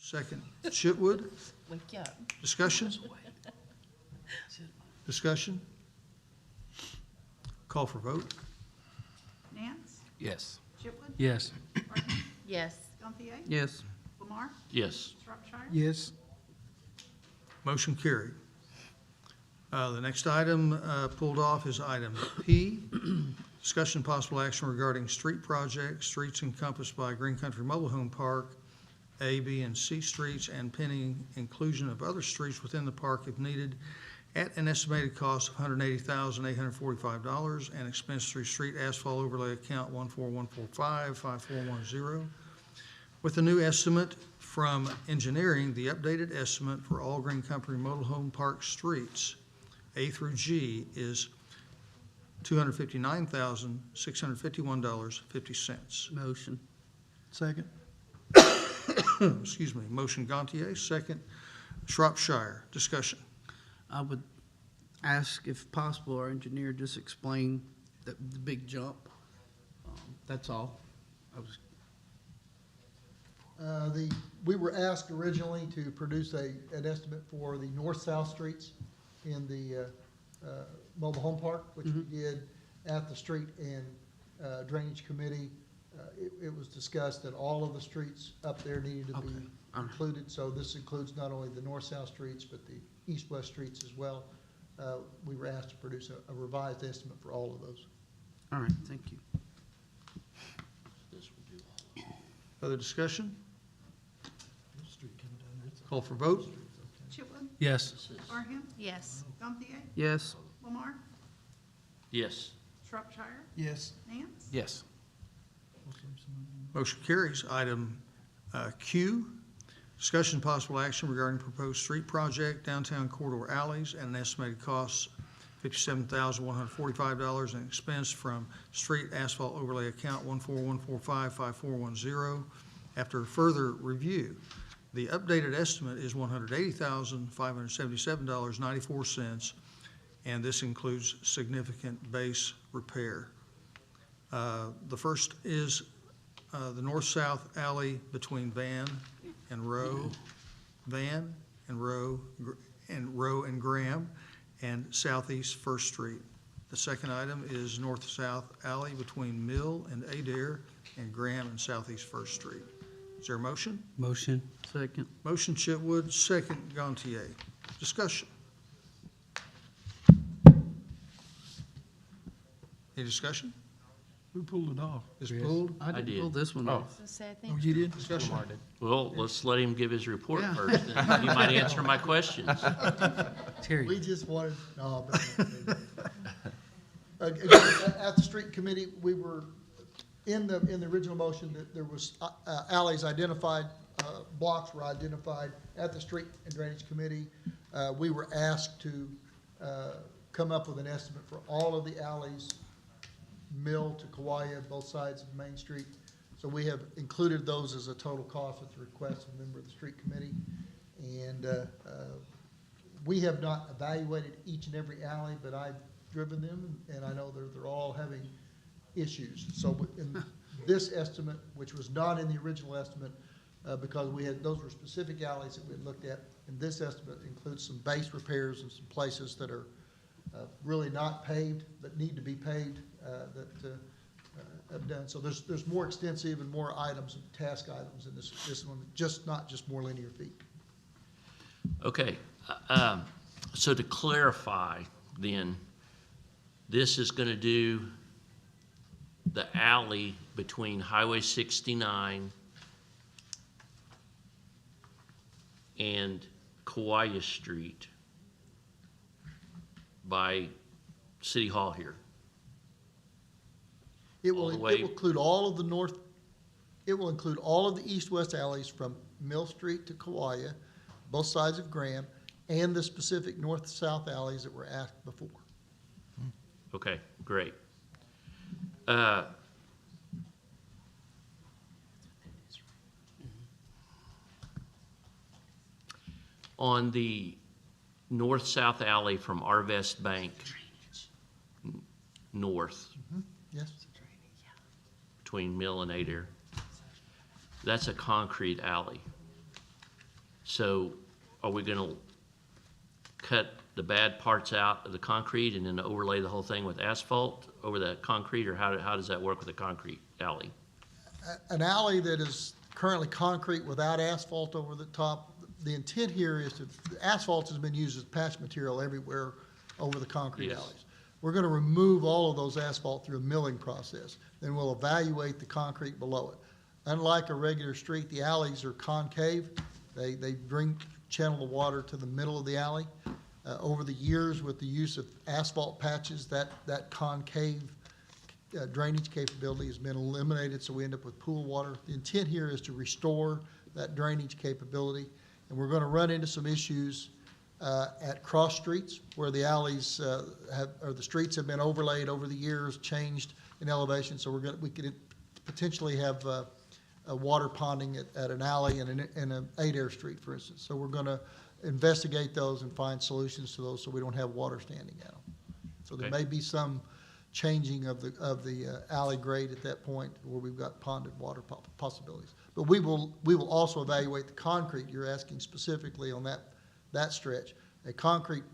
second Chitwood. Wake you up. Discussion? Discussion? Call for vote. Nance, Yes. Chitwood, Yes. Barham, Yes. Gantier, Yes. Lamar, Yes. Shropshire, Yes. Motion carried. The next item pulled off is item P, discussion possible action regarding street projects, streets encompassed by Green Country Mobile Home Park, A, B, and C streets, and pending inclusion of other streets within the park if needed, at an estimated cost of $180,845 and expense through street asphalt overlay account 141455410. With the new estimate from engineering, the updated estimate for all Green Country Mobile Home Park streets, A through G, is $259,651.50. Motion. Second. Excuse me. Motion Gantier, second Shropshire. Discussion. I would ask if possible, our engineer just explain the big jump. That's all. I was, We were asked originally to produce an estimate for the north-south streets in the mobile home park, which we did at the Street and Drainage Committee. It was discussed that all of the streets up there needed to be Okay. All right. included. So this includes not only the north-south streets, but the east-west streets as well. We were asked to produce a revised estimate for all of those. all right, thank you. Further discussion? Call for vote. Chitwood, Yes. Barham, Yes. Gantier, Yes. Lamar, Yes. Shropshire, Yes. Nance, Yes. Motion carries. Item Q, discussion possible action regarding proposed street project, downtown corridor alleys, and an estimated cost $57,145 and expense from street asphalt overlay account 141455410. After further review, the updated estimate is $180,577.94, and this includes significant base repair. The first is the north-south alley between Van and Row and Graham, and southeast First Street. The second item is north-south alley between Mill and Adair, and Graham and southeast First Street. Is there a motion? Motion. Second. Motion Chitwood, second Gantier. Discussion. Any discussion? Who pulled it off? Is pulled? I did. didn't pull this one Oh. off. So say I Oh, think. you did? Discussion. Well, let's let him give his report Yeah. first, and he might answer my questions. Terry. We just wanted, no, but, again, at the street committee, we were, in the original motion, that there was alleys identified, blocks were identified at the street and drainage committee. We were asked to come up with an estimate for all of the alleys, Mill to Kauai, both sides of Main Street. So we have included those as a total cost at the request of a member of the street committee. And we have not evaluated each and every alley, but I've driven them, and I know they're all having issues. So in this estimate, which was not in the original estimate, because those were specific alleys that we had looked at, and this estimate includes some base repairs and some places that are really not paved, but need to be paved, that have done. So there's more extensive and more items, and task items in this one, not just more linear feet. Okay, so to clarify, then, this is gonna do the alley between Highway 69 and Kauai Street by City Hall here. It will All the way- include all of the north, it will include all of the east-west alleys from Mill Street to Kauai, both sides of Graham, and the specific north-south alleys that were asked before. Okay, great. On the north-south alley from Arvest Bank north, Yes? between Mill and Adair, that's a concrete alley. So are we gonna cut the bad parts out of the concrete and then overlay the whole thing with asphalt over that concrete, or how does that work with a concrete alley? An alley that is currently concrete without asphalt over the top, the intent here is to, asphalt has been used as patch material everywhere over the concrete Yes. alleys. We're gonna remove all of those asphalt through a milling process, then we'll evaluate the concrete below it. Unlike a regular street, the alleys are concave. They channel the water to the middle of the alley. Over the years, with the use of asphalt patches, that concave drainage capability has been eliminated, so we end up with pool water. The intent here is to restore that drainage capability, and we're gonna run into some issues at cross streets where the alleys the streets have been overlaid over the years, changed in elevation, so we could potentially have a water ponding at an alley in an 8-air street, for instance. So we're gonna investigate those and find solutions to those so we don't have water standing out. So there Okay. may be some changing of the alley grade at that point where we've got ponded water possibilities. But we will also evaluate the concrete. You're asking specifically on that stretch. A concrete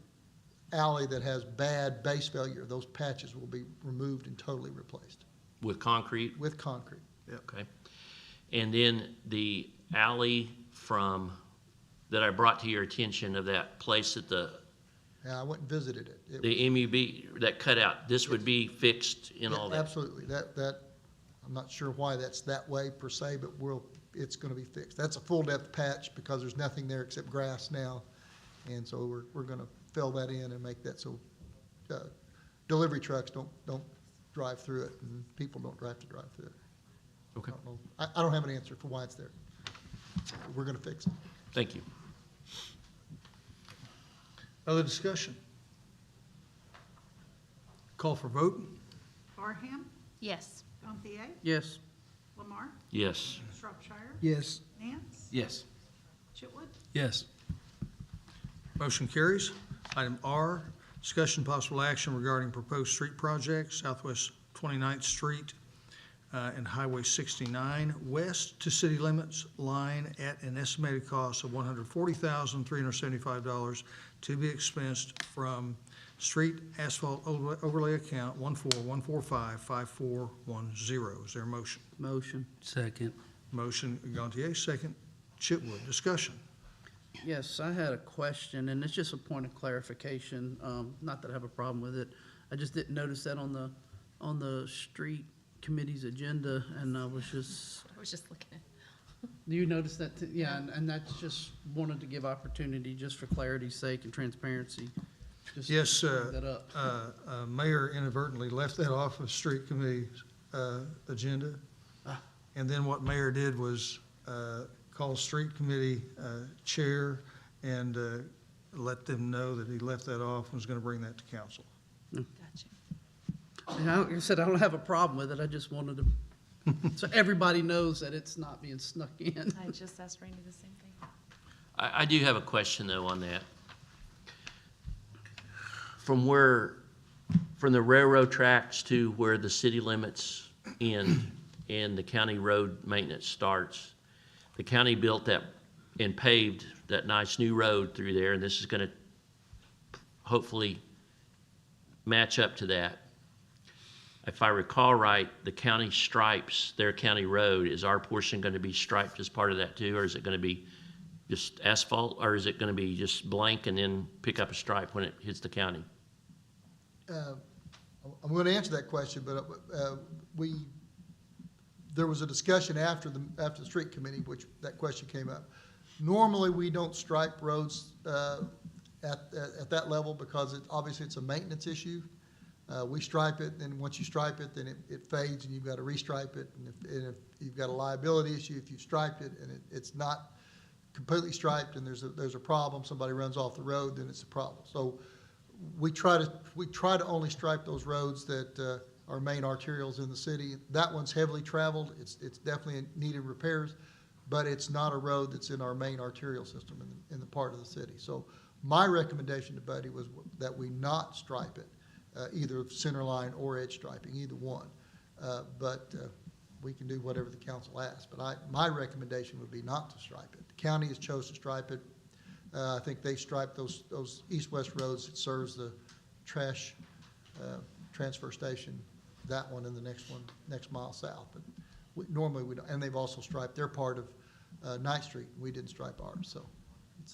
alley that has bad base failure, those patches will be removed and totally replaced With concrete? with concrete. Yep. Okay. And then the alley that I brought to your attention of that place at Yeah, I went and visited it. It the MUB, that cutout, this would be fixed in all Yeah, that? absolutely. I'm not sure why that's that way per se, but it's gonna be fixed. That's a full depth patch because there's nothing there except grass now. And so we're gonna fill that in and make that so, delivery trucks don't drive through it and people don't have to drive through it. Okay. I don't have an answer for why it's there. We're gonna fix it. Thank you. Other discussion? Call for vote? Barham, Yes. Gantier, Yes. Lamar, Yes. Shropshire, Yes. Nance, Yes. Chitwood, Yes. Motion carries. Item R, discussion possible action regarding proposed street projects, Southwest 29th Street and Highway 69 west to city limits line at an estimated cost of $140,375 to be expensed from street asphalt overlay account 141455410. Is there a motion? Motion. Second. Motion Gantier, second Chitwood. Discussion. Yes, I had a question, and it's just a point of clarification. Not that I have a problem with it. I just didn't notice that on the street committee's agenda, and I was just, looking at. you noticed that, yeah, and that's just wanted to give opportunity just for clarity's sake and transparency. Just to Yes, bring that up. Mayor inadvertently left that off of street committee's agenda. And then what Mayor did was call street committee chair and let them know that he left that off and was going to bring that to council. Gotcha. And like I said, I don't have a problem with it. I just wanted to, so everybody knows that it's not being snuck in. I just asked Randy the same thing. I do have a question though on that. From the railroad tracks to where the city limits end and the county road maintenance starts, the county built that and paved that nice new road through there, and this is gonna hopefully match up to that. If I recall right, the county stripes their county road. Is our portion gonna be striped as part of that too, or is it gonna be just asphalt, or is it gonna be just blank and then pick up a stripe when it hits the county? I'm going to answer that question, but there was a discussion after the street committee, which that question came up. Normally, we don't stripe roads at that level because obviously it's a maintenance issue. We stripe it, and once you stripe it, then it fades, and you've got to restripe it. And if you've got a liability issue, if you striped it and it's not completely striped, and there's a problem, somebody runs off the road, then it's a problem. So we try to only stripe those roads that are main arterials in the city. That one's heavily traveled. It's definitely needed repairs, but it's not a road that's in our main arterial system in the part of the city. So my recommendation to Buddy was that we not stripe it, either center line or edge striping, either one. But we can do whatever the council asks. But my recommendation would be not to stripe it. The county has chosen to stripe it. I think they striped those east-west roads that serves the trash transfer station, that one and the next mile south. But normally we don't, and they've also striped their part of Ninth Street. We didn't stripe ours, so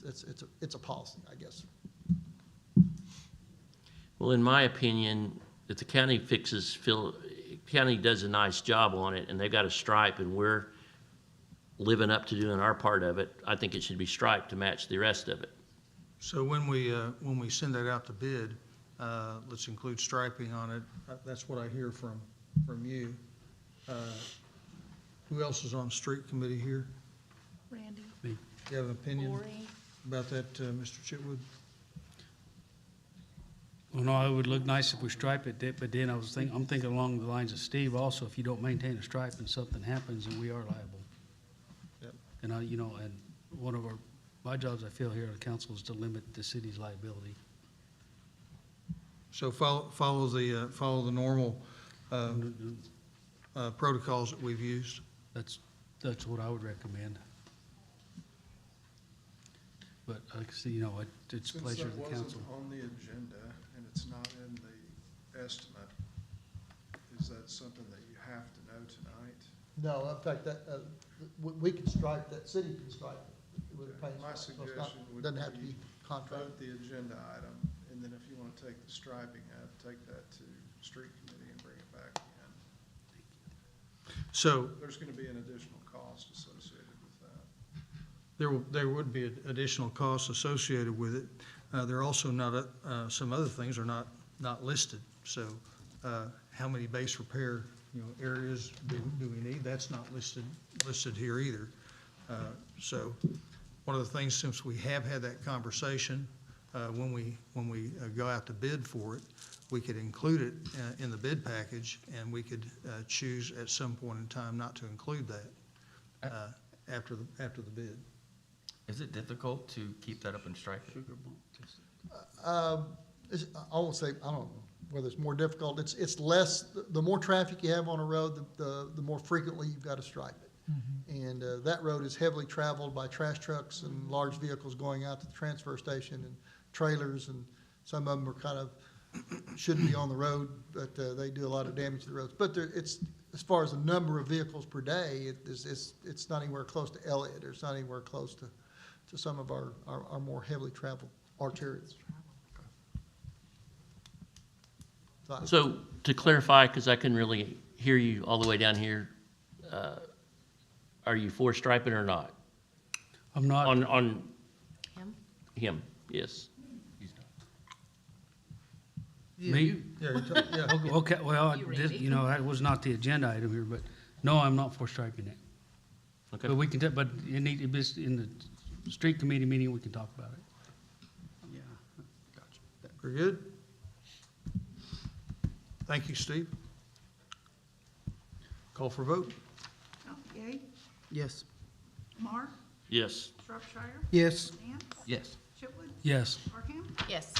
it's a policy, I guess. Well, in my opinion, if the county county does a nice job on it and they've got a stripe and we're living up to doing our part of it, I think it should be striped to match the rest of it. So when we send that out to bid, let's include striping on it. That's what I hear from you. Who else is on the street committee here? Randy. Do you have an opinion Lori. about that, Mr. Chitwood? Well, no, it would look nice if we stripe it, but then I'm thinking along the lines of Steve also, if you don't maintain a stripe and something happens, then we are liable. Yep. And and one of my jobs I feel here at the council is to limit the city's liability. So follow the normal protocols that we've used. That's what I would recommend. But like I say, it's pleasure of the council. Since that wasn't on the agenda and it's not in the estimate, is that something that you have to know tonight? No, in fact, we can stripe, that city can stripe it with a paint. My stripe, so it's suggestion would doesn't have to be be contract. vote the agenda item, and then if you want to take the striping out, take that to street committee and bring it back in. So There's going to be an additional cost associated with that. there would be additional costs associated with it. There are also some other things are not listed. So how many base repair areas do we need? That's not listed here either. So one of the things, since we have had that conversation, when we go out to bid for it, we could include it in the bid package, and we could choose at some point in time not to include that after the bid. Is it difficult to keep that up and stripe it? I won't say, I don't know whether it's more difficult. It's less, the more traffic you have on a road, the more frequently you've got to stripe it. And that road is heavily traveled by trash trucks and large vehicles going out to the transfer station and trailers, and some of them are kind of, shouldn't be on the road, but they do a lot of damage to the roads. But it's, as far as the number of vehicles per day, it's not anywhere close to Elliott, or it's not anywhere close to some of our more heavily traveled arterials. So to clarify, because I couldn't really hear you all the way down here, are you for striping or not? I'm not. On Him? him, yes. Me? Yeah. Okay, well, You, Randy. that was not the agenda item here, but no, I'm not for striping it. Okay. But we can, but it need to be in the street committee meeting, we can talk about it. Yeah. Very good. Thank you, Steve. Call for vote. Gantier, Yes. Lamar, Yes. Shropshire, Yes. Nance, Yes. Chitwood, Yes. Parham. Yes.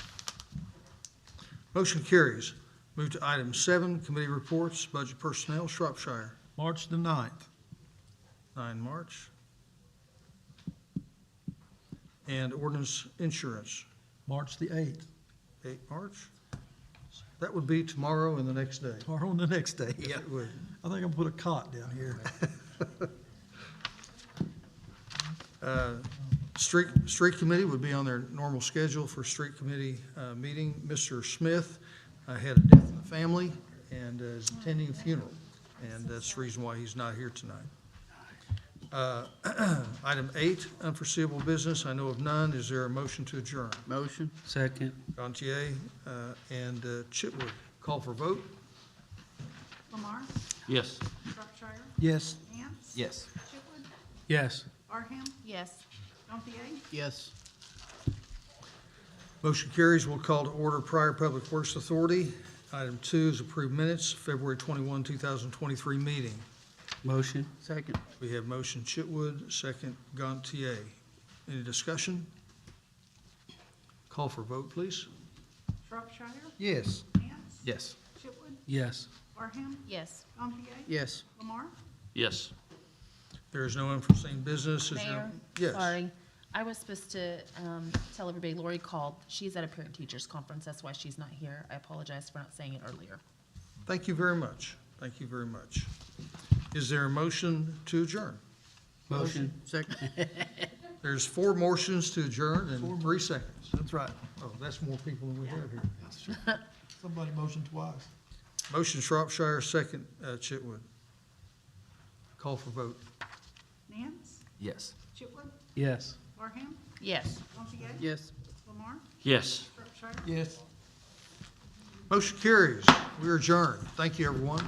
Motion carries. Move to item 7, committee reports, budget personnel, Shropshire. March the 9th. 9 March. And ordinance insurance, March the 8th. 8 March. That would be tomorrow and the next day. Tomorrow and the next day. Yes, it would. I think I'm gonna put a cot down here. Street committee would be on their normal schedule for street committee meeting. Mr. Smith had a death in the family and is attending a funeral, and that's the reason why he's not here tonight. Item 8, unforeseeable business. I know of none. Is there a motion to adjourn? Motion? Second. Gantier and Chitwood. Call for vote. Lamar, Yes. Shropshire, Yes. Nance. Yes. Chitwood, Yes. Parham, Yes. Gantier. Yes. Motion carries. We'll call to order Pryor Public Works Authority. Item 2 is approved minutes, February 21, 2023 meeting. Motion. Second? We have motion Chitwood, second Gantier. Any discussion? Call for vote, please. Shropshire, Yes. Nance. Yes. Chitwood, Yes. Parham, Yes. Gantier. Yes. Lamar, Yes. There is no unforeseen business. Is there- Mayor, Yes. sorry. I was supposed to tell everybody, Lori called. She's at a parent-teachers conference. That's why she's not here. I apologize for not saying it earlier. Thank you very much. Thank you very much. Is there a motion to adjourn? Motion. Second. There's 4 motions to adjourn in 3 seconds. That's right. Oh, that's more people than we have here. Somebody motioned twice. Motion Shropshire, second Chitwood. Call for vote. Nance, Yes. Chitwood, Yes. Wareham, Yes. Montague, Yes. Lamar, Yes. Shropshire. Yes. Motion carries. We are adjourned. Thank you, everyone.